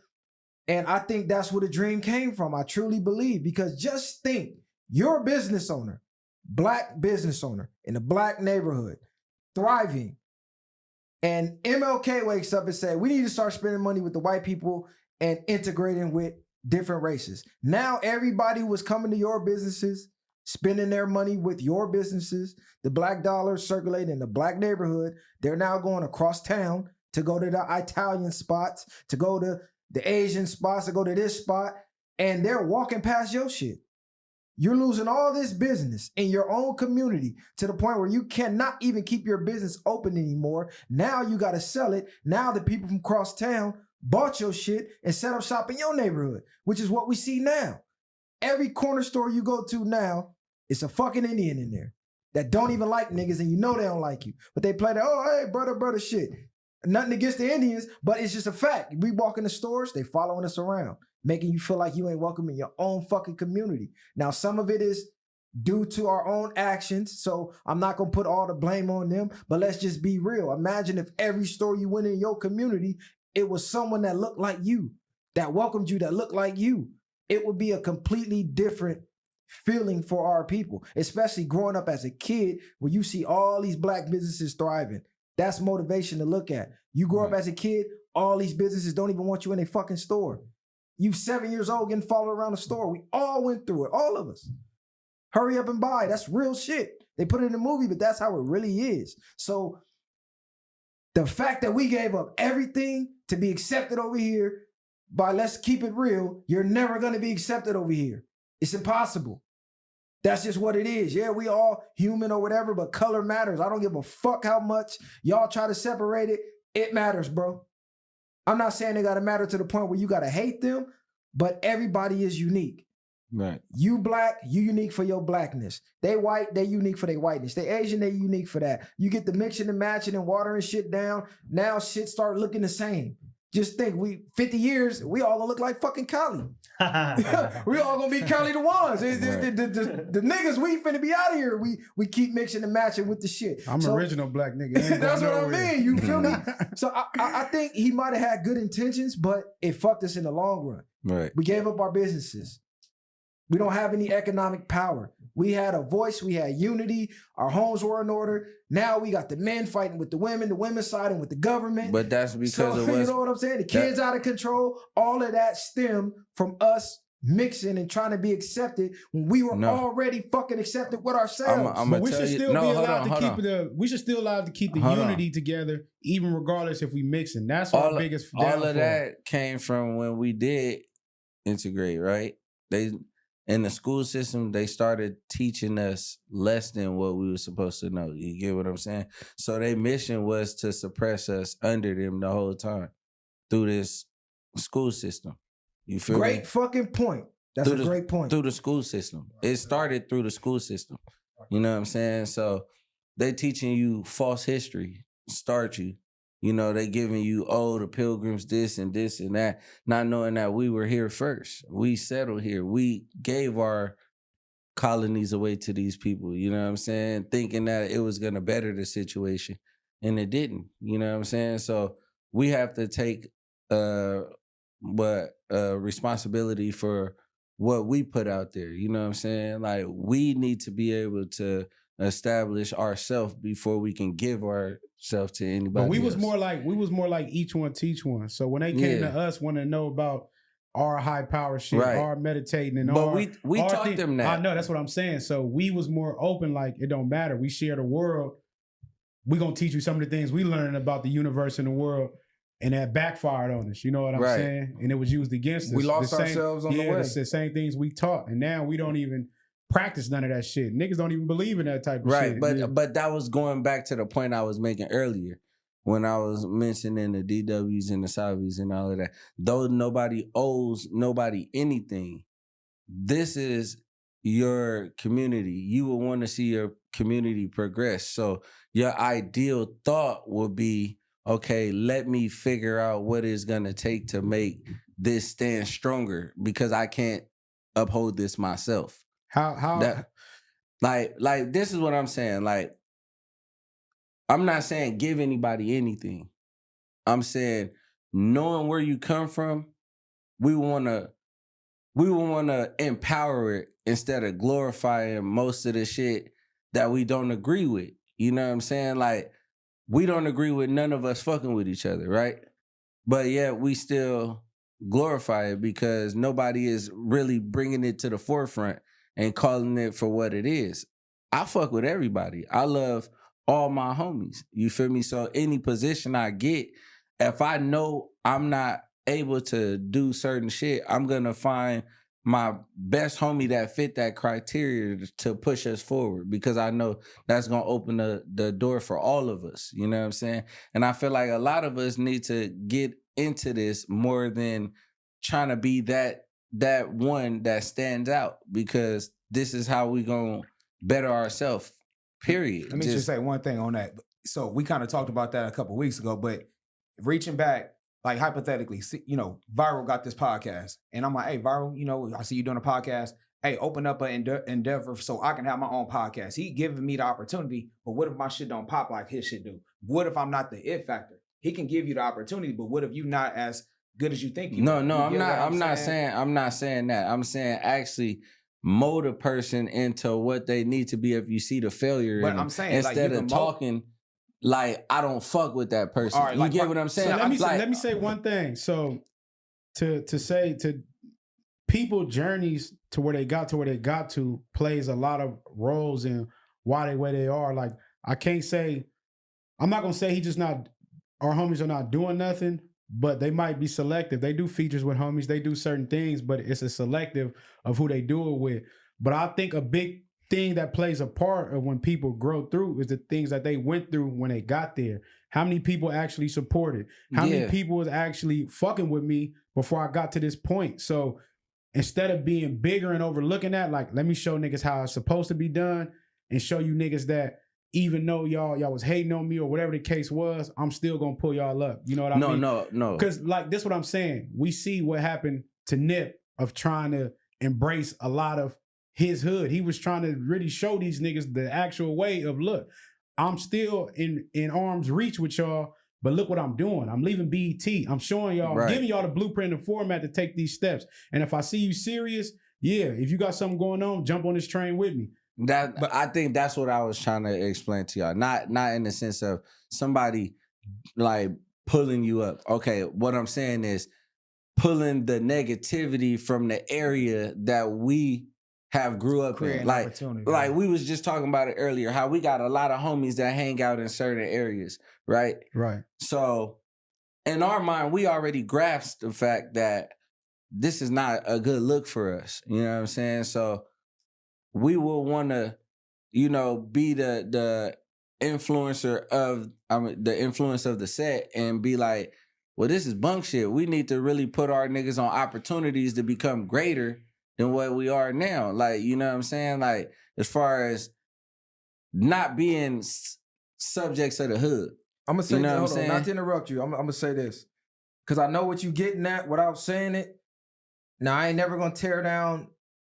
And I think that's where the dream came from. I truly believe, because just think, you're a business owner, black business owner in a black neighborhood, thriving. And MLK wakes up and says, we need to start spending money with the white people and integrating with different races. Now everybody was coming to your businesses, spending their money with your businesses, the black dollars circulating in the black neighborhood. They're now going across town to go to the Italian spots, to go to the Asian spots, to go to this spot, and they're walking past your shit. You're losing all this business in your own community to the point where you cannot even keep your business open anymore. Now you got to sell it. Now the people from across town bought your shit and set up shop in your neighborhood, which is what we see now. Every corner store you go to now, it's a fucking Indian in there that don't even like niggas, and you know they don't like you. But they play that, oh, hey, brother shit. Nothing against the Indians, but it's just a fact. We walk in the stores, they following us around, making you feel like you ain't welcome in your own fucking community. Now, some of it is due to our own actions, so I'm not gonna put all the blame on them, but let's just be real. Imagine if every store you went in your community, it was someone that looked like you, that welcomed you, that looked like you. It would be a completely different feeling for our people, especially growing up as a kid where you see all these black businesses thriving. That's motivation to look at. You grow up as a kid, all these businesses don't even want you in a fucking store. You 7 years old getting followed around the store. We all went through it, all of us. Hurry up and buy. That's real shit. They put it in the movie, but that's how it really is. So the fact that we gave up everything to be accepted over here by, let's keep it real, you're never going to be accepted over here. It's impossible. That's just what it is. Yeah, we all human or whatever, but color matters. I don't give a fuck how much y'all try to separate it. It matters, bro. I'm not saying they got to matter to the point where you got to hate them, but everybody is unique. Right. You black, you unique for your blackness. They white, they unique for their whiteness. They Asian, they unique for that. You get the mixing and matching and watering shit down. Now shit start looking the same. Just think, 50 years, we all gonna look like fucking Cali. We all gonna be Cali the ones. The niggas, we finna be out of here. We keep mixing and matching with the shit. I'm original black nigga. That's what I mean. You feel me? So I think he might have had good intentions, but it fucked us in the long run. Right. We gave up our businesses. We don't have any economic power. We had a voice. We had unity. Our homes were in order. Now we got the men fighting with the women siding with the government. But that's because of you know what I'm saying? The kids out of control. All of that stemmed from us mixing and trying to be accepted when we were already fucking accepted with ourselves. But we should still be allowed to keep we should still allowed to keep the unity together, even regardless if we mixing. That's our biggest downfall. All of that came from when we did integrate, right? In the school system, they started teaching us less than what we were supposed to know. You get what I'm saying? So their mission was to suppress us under them the whole time through this school system. You feel me? Great fucking point. That's a great point. Through the school system. It started through the school system. You know what I'm saying? So they teaching you false history, start you. You know, they giving you, the Pilgrims, this and that, not knowing that we were here first. We settled here. We gave our colonies away to these people, you know what I'm saying? Thinking that it was going to better the situation, and it didn't, you know what I'm saying? So we have to take responsibility for what we put out there, you know what I'm saying? Like, we need to be able to establish ourselves before we can give ourselves to anybody. But we was else. more like each one teach one. So when they came to us, wanting to know about our high power shit, our meditating and all. But we taught them that. I know, that's what I'm saying. So we was more open, like it don't matter. We share the world. We gonna teach you some of the things we learned about the universe and the world. And that backfired on us, you know what I'm saying? And it was used against us. We lost ourselves on the way. The same things we taught. And now we don't even practice none of that shit. Niggas don't even believe in that type of shit. Right, but that was going back to the point I was making earlier when I was mentioning the DWs and the Savis and all of that. Though nobody owes nobody anything, this is your community. You will want to see your community progress. So your ideal thought would be, okay, let me figure out what it's going to take to make this stand stronger because I can't uphold this myself. How that, like this is what I'm saying. Like, I'm not saying give anybody anything. I'm saying knowing where you come from, we wanna empower it instead of glorifying most of the shit that we don't agree with. You know what I'm saying? Like, we don't agree with none of us fucking with each other, right? But yet we still glorify it because nobody is really bringing it to the forefront and calling it for what it is. I fuck with everybody. I love all my homies. You feel me? So any position I get, if I know I'm not able to do certain shit, I'm going to find my best homie that fit that criteria to push us forward because I know that's going to open the door for all of us. You know what I'm saying? And I feel like a lot of us need to get into this more than trying to be that one that stands out because this is how we gonna better ourselves, period. Let me just say one thing on that. So we kind of talked about that a couple of weeks ago, but reaching back, like hypothetically, you know, Viral got this podcast and I'm like, hey, Viral, you know, I see you doing a podcast. Hey, open up an endeavor so I can have my own podcast. He giving me the opportunity, but what if my shit don't pop like his shit do? What if I'm not the it factor? He can give you the opportunity, but what if you not as good as you think you are? No, I'm not saying that. I'm saying actually mold a person into what they need to be if you see the failure but in them. I'm saying instead of talking like I don't fuck with that person. Right, you get what I'm saying? So let me say one thing. So to people journeys to where they got to plays a lot of roles in why they where they are. Like I'm not gonna say our homies are not doing nothing, but they might be selective. They do features with homies, they do certain things, but it's a selective of who they do it with. But I think a big thing that plays a part of when people grow through is the things that they went through when they got there. How many people actually supported? How many people was actually fucking with me before I got to this point? So instead of being bigger and overlooking that, like, let me show niggas how it's supposed to be done and show you niggas that even though y'all was hating on me or whatever the case was, I'm still gonna pull y'all up. You know what I mean? No. Because like this what I'm saying. We see what happened to Nip of trying to embrace a lot of his hood. He was trying to really show these niggas the actual way of, look, I'm still in arm's reach with y'all, but look what I'm doing. I'm leaving BET. I'm showing y'all, I'm giving y'all the blueprint and format to take these steps. And if I see you serious, yeah, if you got something going on, jump on this train with me. But I think that's what I was trying to explain to y'all. Not in the sense of somebody like pulling you up. Okay, what I'm saying is pulling the negativity from the area that we have grew up in. Like we was just talking about it earlier, how we got a lot of homies that hang out in certain areas, right? Right. So in our mind, we already grasped the fact that this is not a good look for us. You know what I'm saying? So we will want to, be the influencer of, the influence of the set and be like, well, this is bunk shit. We need to really put our niggas on opportunities to become greater than what we are now. Like, you know what I'm saying? Like, as far as not being subjects of the hood. I'm gonna say, you know hold what I'm on, saying? not to interrupt you. I'm gonna say this because I know what you getting at without saying it. Now, I ain't never gonna tear down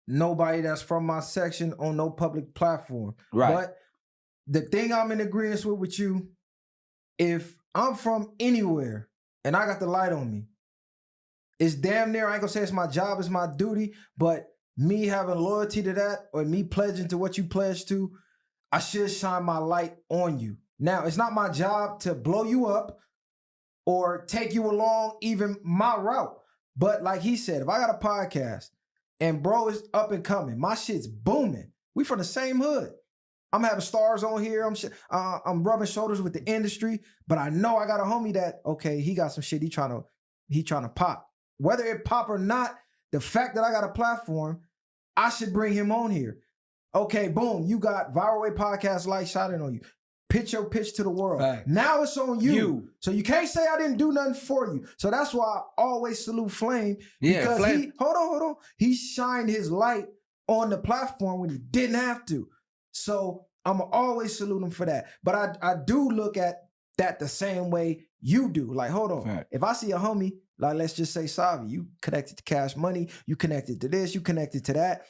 nobody that's from my section on no public platform. Right. But the thing I'm in agreement with you, if I'm from anywhere and I got the light on me, it's damn near, I ain't gonna say it's my job, it's my duty, but me having loyalty to that or me pledging to what you pledged to, I should shine my light on you. Now, it's not my job to blow you up or take you along even my route. But like he said, if I got a podcast and bro is up and coming, my shit's booming. We from the same hood. I'm having stars on here. I'm rubbing shoulders with the industry, but I know I got a homie that, okay, he got some shit he trying to pop. Whether it pop or not, the fact that I got a platform, I should bring him on here. Okay, boom, you got Viral Way Podcast light shining on you. Pitch your pitch to the world. Facts. Now it's on you. So you can't say I didn't do nothing for you. So that's why I always salute Flame. Because Flame. Hold on. He shined his light on the platform when he didn't have to. So I'm always salute him for that. But I do look at that the same way you do. Like, hold on. Right. If I see a homie, like let's just say Savi, you connected to Cash Money, you connected to this, you connected to that.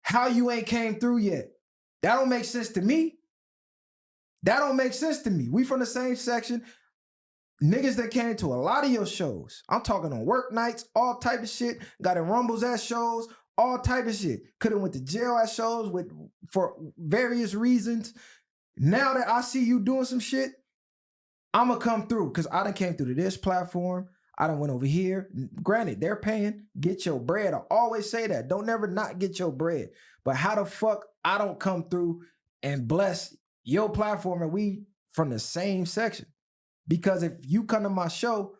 How you ain't came through yet? That don't make sense to me. We from the same section. Niggas that came to a lot of your shows. I'm talking on work nights, all type of shit. Got in rumbles at shows, all type of shit. Could have went to jail at shows for various reasons. Now that I see you doing some shit, I'm going to come through because I done came through to this platform. I done went over here. Granted, they're paying. Get your bread. I always say that. Don't never not get your bread. But how the fuck I don't come through and bless your platform and we from the same section? Because if you come to my show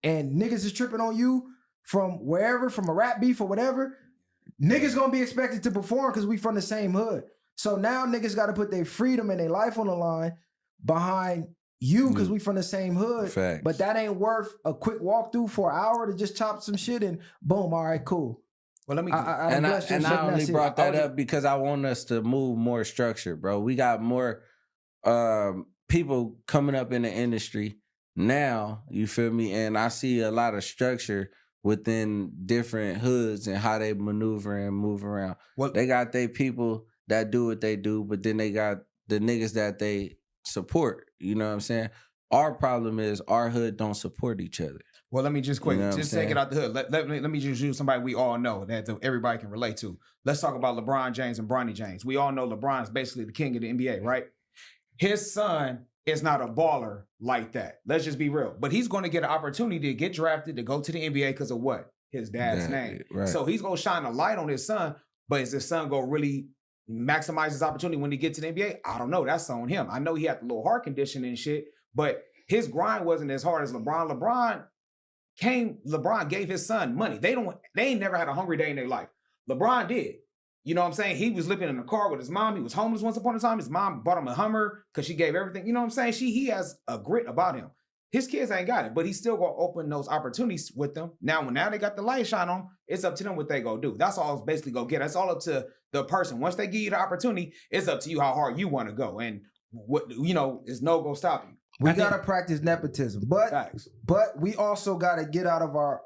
and niggas is tripping on you from wherever, from a rap beef or whatever, niggas gonna be expected to perform because we from the same hood. So now niggas gotta put their freedom and their life on the line behind you because we from the same hood. Facts. But that ain't worth a quick walkthrough for an hour to just chop some shit and boom, all right, cool. Well, let me. I only brought that up because I want us to move more structured, bro. We got more people coming up in the industry now, you feel me? And I see a lot of structure within different hoods and how they maneuver and move around. Well, they got their people that do what they do, but then they got the niggas that they support. You know what I'm saying? Our problem is our hood don't support each other. Well, let me just quick, You know what I'm just take saying? it out the hood. Let me just use somebody we all know that everybody can relate to. Let's talk about LeBron James and Bronny James. We all know LeBron is basically the king of the NBA, right? His son is not a baller like that. Let's just be real. But he's going to get an opportunity to get drafted to go to the NBA because of what? His dad's name. Right. So he's going to shine a light on his son, but is his son going to really maximize his opportunity when he gets to the NBA? I don't know. That's on him. I know he had the little heart condition and shit, but his grind wasn't as hard as LeBron. LeBron gave his son money. They ain't never had a hungry day in their life. LeBron did. You know what I'm saying? He was living in a car with his mom. He was homeless once upon a time. His mom bought him a Hummer because she gave everything. You know what I'm saying? He has a grit about him. His kids ain't got it, but he's still gonna open those opportunities with them. Now they got the light shine on, it's up to them what they go do. That's all it's basically gonna get. That's all up to the person. Once they give you the opportunity, it's up to you how hard you want to go. And what is no go stop you. We gotta practice nepotism, but we also gotta get out of our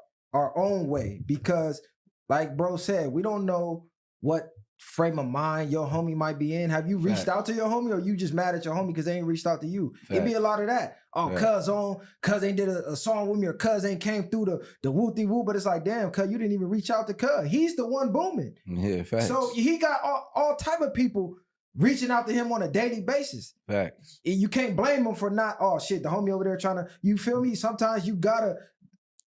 own way, because like bro said, we don't know what frame of mind your homie might be in. Have you reached out to your homie, or you just mad at your homie because they ain't reached out to you? It be a lot of that. Oh, cuz ain't did a song with me, or cuz ain't came through the wooty woo, but it's like, damn, cuz you didn't even reach out to cuz. He's the one booming. Yeah, facts. So he got all type of people reaching out to him on a daily basis. Facts. You can't blame him for not, oh shit, the homie over there trying to, you feel me? Sometimes you gotta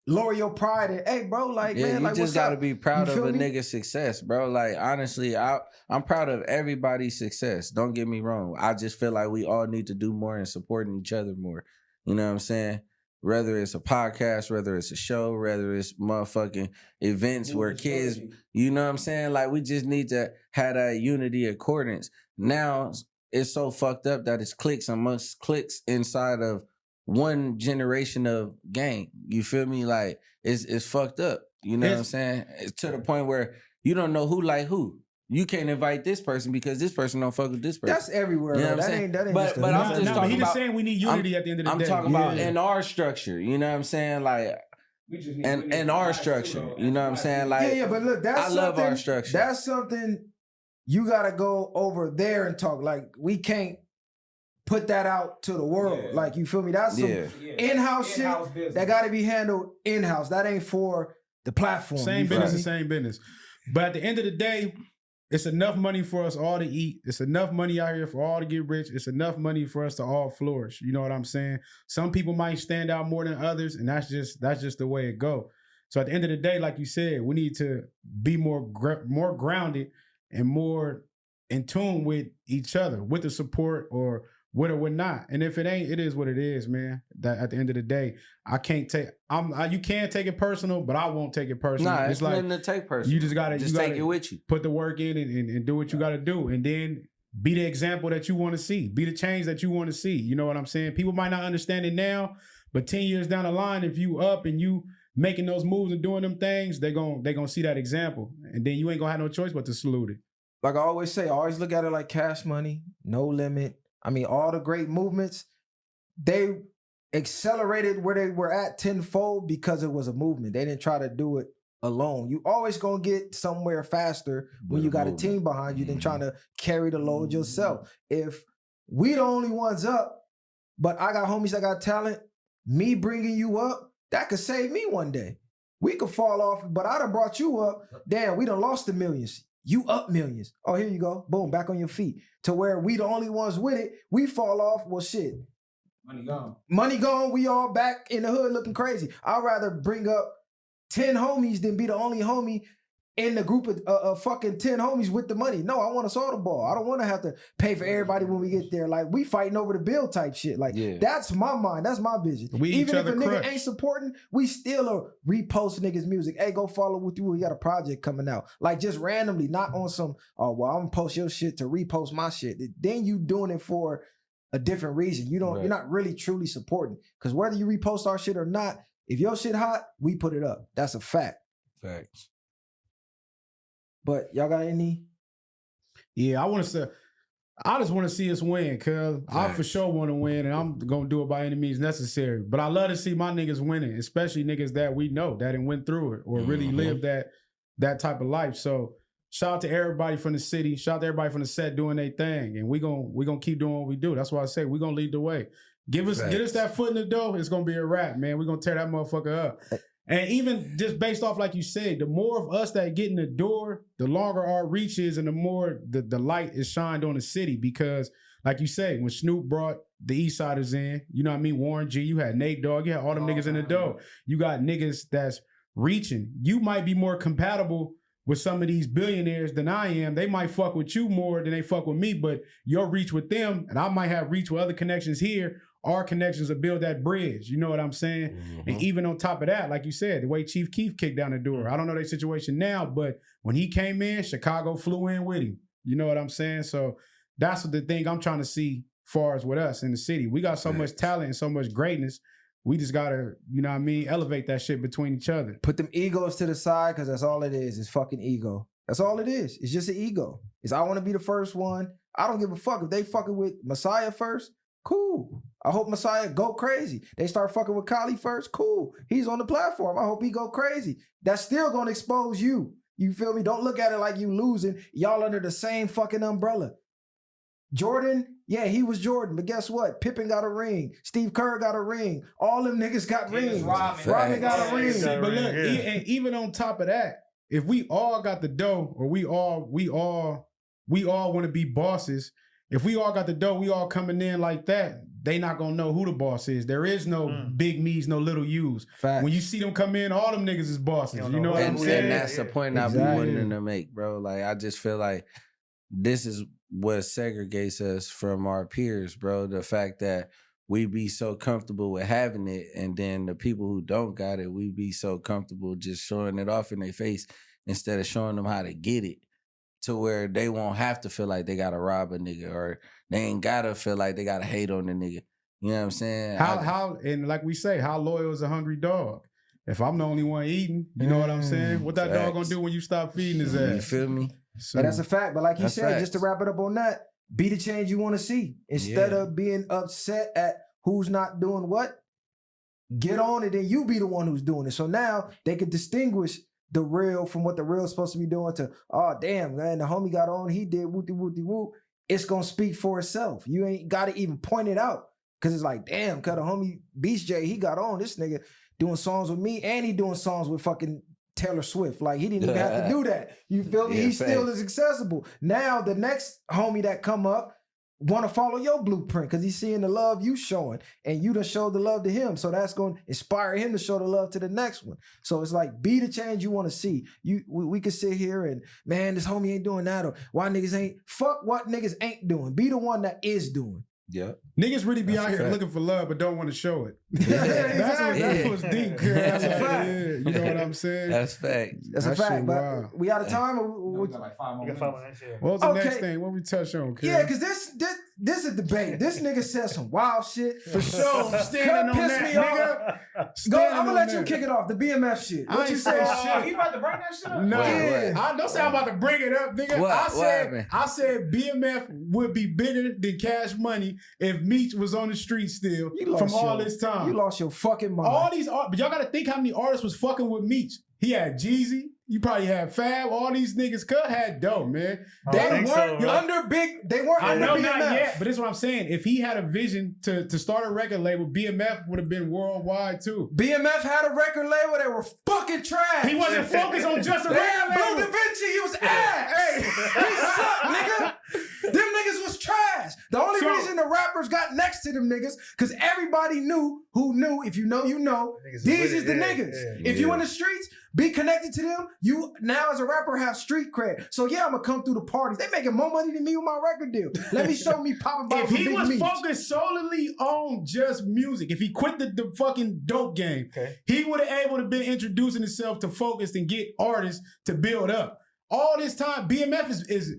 lower your pride and, hey bro, like, man, you like, just gotta be proud of a me? nigga's success, bro. Like, honestly, I'm proud of everybody's success. Don't get me wrong. I just feel like we all need to do more in supporting each other more. You know what I'm saying? Whether it's a podcast, whether it's a show, whether it's motherfucking events where kids, you know what I'm saying? Like, we just need to have that unity accordance. Now, it's so fucked up that it's cliques amongst cliques inside of one generation of gang. You feel me? Like, it's fucked up. You know what I'm saying? It's to the point where you don't know who like who. You can't invite this person because this person don't fuck with this person. That's everywhere. You know Though. what I'm saying? That ain't But I'm just talking he's about, just saying we need unity at the end of the day. I'm talking about in our structure. You know what I'm saying? Like, and our structure. You know what I'm saying? Like, yeah, but look, that's I love our structure. That's something you gotta go over there and talk. Like, we can't put that out to the world. Yeah. Like, you feel me? That's some in-house shit business that gotta be handled in-house. That ain't for the platform. Same business is same business. But at the end of the day, it's enough money for us all to eat. It's enough money out here for all to get rich. It's enough money for us to all flourish. You know what I'm saying? Some people might stand out more than others, and that's just the way it go. So at the end of the day, like you said, we need to be more grounded and more in tune with each other, with the support or with or with not. And if it ain't, it is what it is, man. That at the end of the day, you can't take it personal, but I won't take it personal. Nah, it's like nothing to take personal. You just gotta take it with you. Put the work in and do what you gotta do. And then be the example that you want to see. Be the change that you want to see. You know what I'm saying? People might not understand it now, but 10 years down the line, if you up and you making those moves and doing them things, they gonna see that example. And then you ain't gonna have no choice but to salute it. Like I always say, I always look at it like Cash Money, No Limit. I mean, all the great movements, they accelerated where they were at tenfold because it was a movement. They didn't try to do it alone. You always gonna get somewhere faster when you got a team behind you than trying to carry the load yourself. If we the only ones up, but I got homies that got talent, me bringing you up, that could save me one day. We could fall off, but I done brought you up. Damn, we done lost the millions. You up millions. Oh, here you go. Boom, back on your feet. To where we the only ones with it. We fall off. Well, shit. Money gone. Money gone. We all back in the hood looking crazy. I'd rather bring up 10 homies than be the only homie in the group of fucking 10 homies with the money. No, I want us all the ball. I don't want to have to pay for everybody when we get there. Like, we fighting over the bill type shit. Like, that's my mind. That's my vision. Even if a nigga ain't supporting, we still repost niggas' music. Hey, go follow with you. We got a project coming out. Like, just randomly, not on some, oh, well, I'm gonna post your shit to repost my shit. Then you doing it for a different reason. You're not really truly supporting. Because whether you repost our shit or not, if your shit hot, we put it up. That's a fact. Facts. But y'all got any? Yeah, I just want to see us win, cuz I for sure want to win, and I'm gonna do it by any means necessary. But I love to see my niggas winning, especially niggas that we know that didn't went through it or really lived that type of life. So shout out to everybody from the city, shout out to everybody from the set doing their thing, and we gonna keep doing what we do. That's why I say we gonna lead the way. Get us that foot in the door. It's gonna be a wrap, man. We gonna tear that motherfucker up. And even just based off, like you said, the more of us that get in the door, the longer our reach is and the more the light is shined on the city. Because, like you say, when Snoop brought the East Siders in, you know what I mean? Warren G, you had Nate Dogg, you had all them niggas in the door. You got niggas that's reaching. You might be more compatible with some of these billionaires than I am. They might fuck with you more than they fuck with me, but your reach with them, and I might have reach with other connections here, our connections will build that bridge. You know what I'm saying? Mm-hmm. And even on top of that, like you said, the way Chief Keef kicked down the door, I don't know their situation now, but when he came in, Chicago flew in with him. You know what I'm saying? So that's what the thing I'm trying to see far as with us in the city. We got so much talent and so much greatness, We just gotta, you know what I mean, elevate that shit between each other. Put them egos to the side because that's all it is. It's fucking ego. That's all it is. It's just an ego. It's I want to be the first one. I don't give a fuck if they fucking with Messiah first. Cool. I hope Messiah go crazy. They start fucking with Kali first. Cool. He's on the platform. I hope he go crazy. That's still gonna expose you. You feel me? Don't look at it like you losing. Y'all under the same fucking umbrella. Jordan, yeah, he was Jordan, but guess what? Pippen got a ring. Steve Kerr got a ring. All them niggas got rings. Rodman got a ring. But look, and even on top of that, if we all got the dough, or we all want to be bosses. If we all got the dough, we all coming in like that. They not gonna know who the boss is. There is no big me's, no little U's. Facts. When you see them come in, all them niggas is bosses. You know what I'm saying? And that's the point I be wanting to make, bro. Like I just feel like this is what segregates us from our peers, bro. The fact that we be so comfortable with having it, and then the people who don't got it, we be so comfortable just showing it off in their face instead of showing them how to get it, to where they won't have to feel like they gotta rob a nigga, or they ain't gotta feel like they gotta hate on the nigga. You know what I'm saying? How and like we say, how loyal is a hungry dog? If I'm the only one eating, you know what I'm saying? What that dog gonna do when you stop feeding his ass? You feel me? So, And that's a fact. But like you said, facts. just to wrap it up on that, be the change you want to see. Instead of being upset at who's not doing what, get on it and you be the one who's doing it. So now they can distinguish the real from what the real is supposed to be doing to, oh, damn, man, the homie got on, he did whoop-de-whoop-de-whoop. It's going to speak for itself. You ain't got to even point it out. Because it's like, damn, cause the homie Beast J, he got on, this nigga doing songs with me, and he doing songs with fucking Taylor Swift. Like, he didn't even have to do that. You feel me? Yeah, He still is accessible. Now, the next homie that come up want to follow your blueprint because he's seeing the love you showing, and you done showed the love to him. So that's going to inspire him to show the love to the next one. So it's like, be the change you want to see. We could sit here and, man, this homie ain't doing that, or why niggas ain't, fuck what niggas ain't doing. Be the one that is doing. Yeah. Niggas really be That's out here fact. looking for love, but don't want to show it. Exactly. That's what's deep. That's a fact. You know what I'm saying? That's fact. That's a That fact. shit But wild. we out of time? We got like 5 more You can minutes. follow that shit. What was the Okay. next thing? What we touch on, kid? Yeah, because this is a debate. This nigga said some wild shit. For sure. I'm standing Come on piss that, me off. nigga. Go, Standing I'm gonna on let you that. kick it off. The BMF shit. I What ain't you say say? shit. He about to bring that shit up? No, What? don't say I'm about to bring it up, nigga. What? I What said happened? BMF would be bigger than Cash Money if Meech was on the street still from all this time. You lost your fucking mind. All these, but y'all gotta think how many artists was fucking with Meech. He had Jeezy. You probably had Fab. All these niggas had dough, man. I don't think so, weren't bro. under big. They weren't I under know BMF. not yet, but this is what I'm saying. If he had a vision to start a record label, BMF would have been worldwide too. BMF had a record label. They were fucking trash. He wasn't focused on just a They had record Blue Da label. Vinci. He was ass. Hey, he sucked, nigga. Them niggas was trash. The only So- reason the rappers got next to them niggas, because everybody knew who knew. If you know, you know. Niggas is These with is it, the yeah, niggas. yeah. If you in the streets, be connected to them. You now as a rapper have street cred. So yeah, I'm gonna come through the parties. They making more money than me with my record deal. Let me show me popping If bottles of he Big was Meech. focused solely on just music, if he quit the fucking dope game, Okay. he would have able to been introducing himself to focus and get artists to build up. All this time, BMF is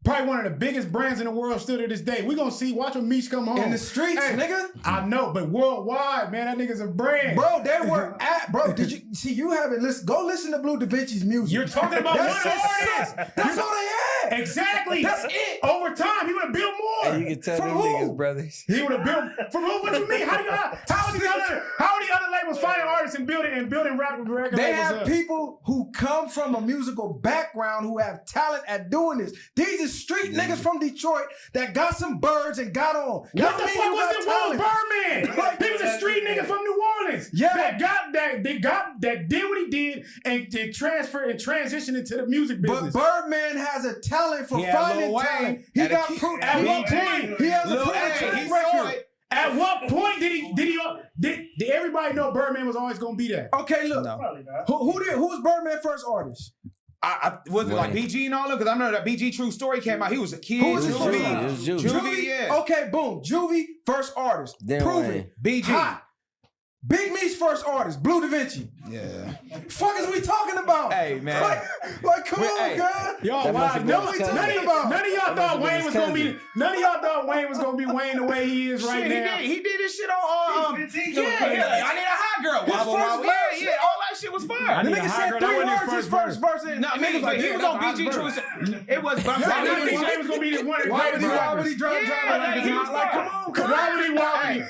probably one of the biggest brands in the world still to this day. We gonna see, watch when Meech come home. In the streets, Hey, nigga. I know, but worldwide, man, that nigga's a brand. Bro, they were at, bro, did you see, you haven't listened, go listen to Blue Da Vinci's music. You're talking about That one shit artist. sucks. That's all they had. Exactly. That's it. Over time, he would have built more. And you can tell From them who? niggas, brothers. He would have built from who? What you mean? How are the other labels finding artists and building rap record They labels have up? people who come from a musical background who have talent at doing this. These are street niggas from Detroit that got some birds and got on. What the fuck was it? Will Birdman? Like, He was a street nigga from New Orleans. Yeah. that did what he did and transferred and transitioned into the music But business. Birdman has a talent for He had finding Lil talent. Wayne He at a got key- proof. at what point? He has a Lil proven Wayne, track he saw record. it. At what point did everybody know Birdman was always gonna be that? Okay, look. No. Probably not. Who was Birdman's first artist? Was it like Wayne. BG and all that? Because I know that BG True Story came out. He was a kid. Who was his first Juvie. artist? It was Juvie. Juvie, yeah. Okay, boom. Juvie, first artist. Then Prove Wayne. it. BG. Hot. Big Me's first artist, Blue Da Vinci. Yeah. Fuck is we talking about? Hey, man. Like come on, hey. God. Y'all That wild. must have been None his of cousin. y'all thought Wayne was gonna be. cousin. None of y'all thought Wayne was gonna be Wayne the way he is right Shit, now. he did his shit on He's 15. yeah, I need a hot girl. His Wobble, first wobble. verse, Yeah, all that shit was I fire. need The a nigga hot said girl. That 3 wasn't his words his first first verse. No, nigga, like, he yeah, was that's on a hot BG verse. True. It was, but I'm I saying, didn't he think was- Jay was gonna be one of the Why would greatest he rappers. drive like he this? was Like, come on, come on. Why would he walk me?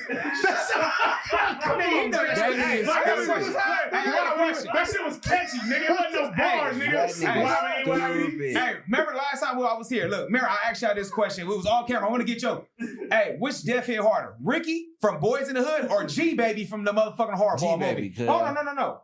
He know that shit. Hey, Like, that shit hey, was hey, hot. That shit was catchy, nigga. It wasn't no bars, That nigga. nigga Why would he? stupid. Hey, remember last time I was here? Look, remember I asked y'all this question. It was all camera. I want to get your. Hey, which death hit harder, Ricky from Boys in the Hood or G Baby from the motherfucking Hardball G-Baby, movie? cuz. Hold on, no.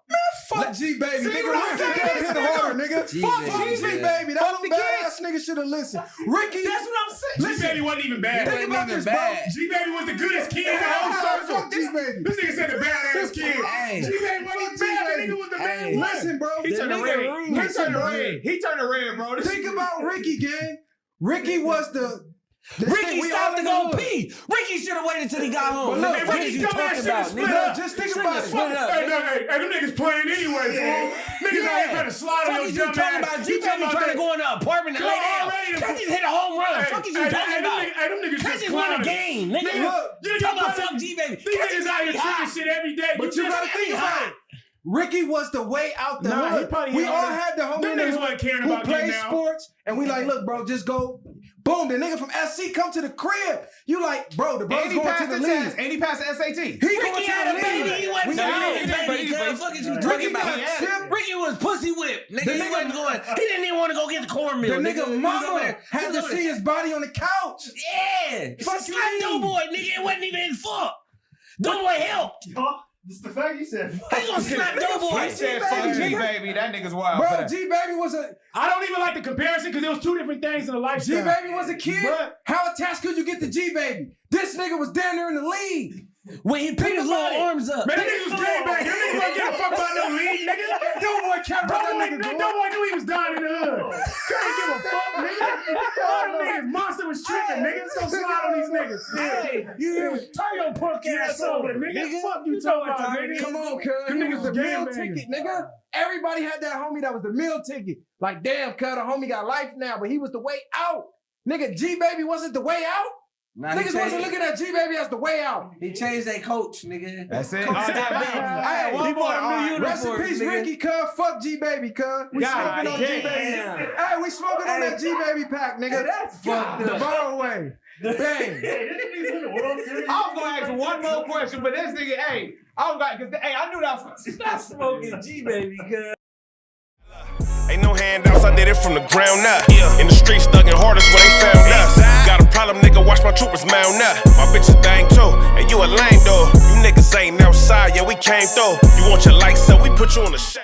Fuck G Baby, See nigga. what I'm Ricky saying? Dead hit harder, nigga. G Fuck Baby, G yeah. Baby. That Fuck little the badass nigga should have listened. Ricky, That's what I'm saying. G Baby wasn't even bad. think about this, bro. G Baby was the goodest kid in the whole circle. Fuck G Baby. This nigga said the badass kid. Hey. G Baby wasn't even bad. The nigga was the Hey. main one. Listen, bro. He turned nigga red. rude. He Listen, turned bro. red. He turned red, bro. This Think about Ricky, gang. Ricky was the Ricky we stopped all to in go the hood. pee. Ricky should have waited till he got home. But look, Nigga, Ricky what you dumb talking ass about, should've split nigga? up. Just think Should've about it. split up, Hey, nigga. them niggas playing anyway, fool. Niggas out here trying to slide on Fuck your is you dumb talking ass. about? You G Baby trying to go in an apartment and Come lay down. already, the- Catch hit a home run. Fuck is you talking about? Hey, them niggas Catch just won a clowning. game, nigga. Nigga, you Talking about just- fuck G Baby. These niggas out here hot. drinking shit every day. But you gotta think about it. Ricky was the way out the Nah, he hood. probably We hit all all the- had the homie Them in the niggas hood wasn't caring who about getting played down. sports, and we like, look, bro, just go. Boom, the nigga from SC come to the crib. You like, bro, the bro's And he going to passed the the league. test. And he passed the SAT. He going Ricky to had the a baby. league. He wasn't No, he going. didn't, Baby, but cuz. Fuck is you Ricky talking got about? a tip. Ricky was pussy whipped. Nigga, The he nigga- wasn't going. He didn't even want to go get the cornmeal. The He nigga was over mama there. He had was to over see there. his body on the couch. Yeah. Fuck Fuck you slap mean? Doughboy, nigga. It wasn't even his fault. Doughboy helped. This the fact you said. How you gonna slap Doughboy? He said, fuck G Baby. That nigga's wild. for Bro, that. G Baby was a I don't even like the comparison because it was two different things in the lifestyle. G Baby was a kid. Bruh. How attached could you get to G Baby? This nigga was down there in the league. When he put his about little it. arms up. Man, them niggas was game back. Them niggas wasn't giving a fuck about no league, nigga. Doughboy kept that nigga going. Doughboy knew he was dying in the hood. Couldn't give a fuck, nigga. All them niggas, Monster was tripping, nigga. Let's go slide on these niggas. Hey, you turn your punk ass over, nigga. Fuck you talking about, nigga. Come on, cuz. Them He niggas was the was meal gangbanging. ticket, nigga. Everybody had that homie that was the meal ticket. Like, damn, cuz, the homie got life now, but he was the way out. Nigga, G Baby wasn't the way out. Nah, Niggas wasn't looking at G Baby as the way out. He changed that coach, nigga. That's it. Hey, one more. Rest in peace, Ricky, cuz. Fuck G Baby, cuz. We God smoking on G Baby. damn. Hey, we smoking on that G Baby pack, nigga. That's fucked The up. bottle way. Bang. Hey, this nigga's in the World Series. I was gonna ask one more question, but this nigga, hey, I was like, cause hey, I knew that was Stop smoking G Baby, cuz. Ain't no handouts, I did it from the ground up. In the streets, thugging hardest where they found us. Got a problem, nigga, watch my troopers mount up. My bitch is bang too, and you a lame though. You niggas ain't outside, yeah, we came through. You want your lights up, we put you on the shade.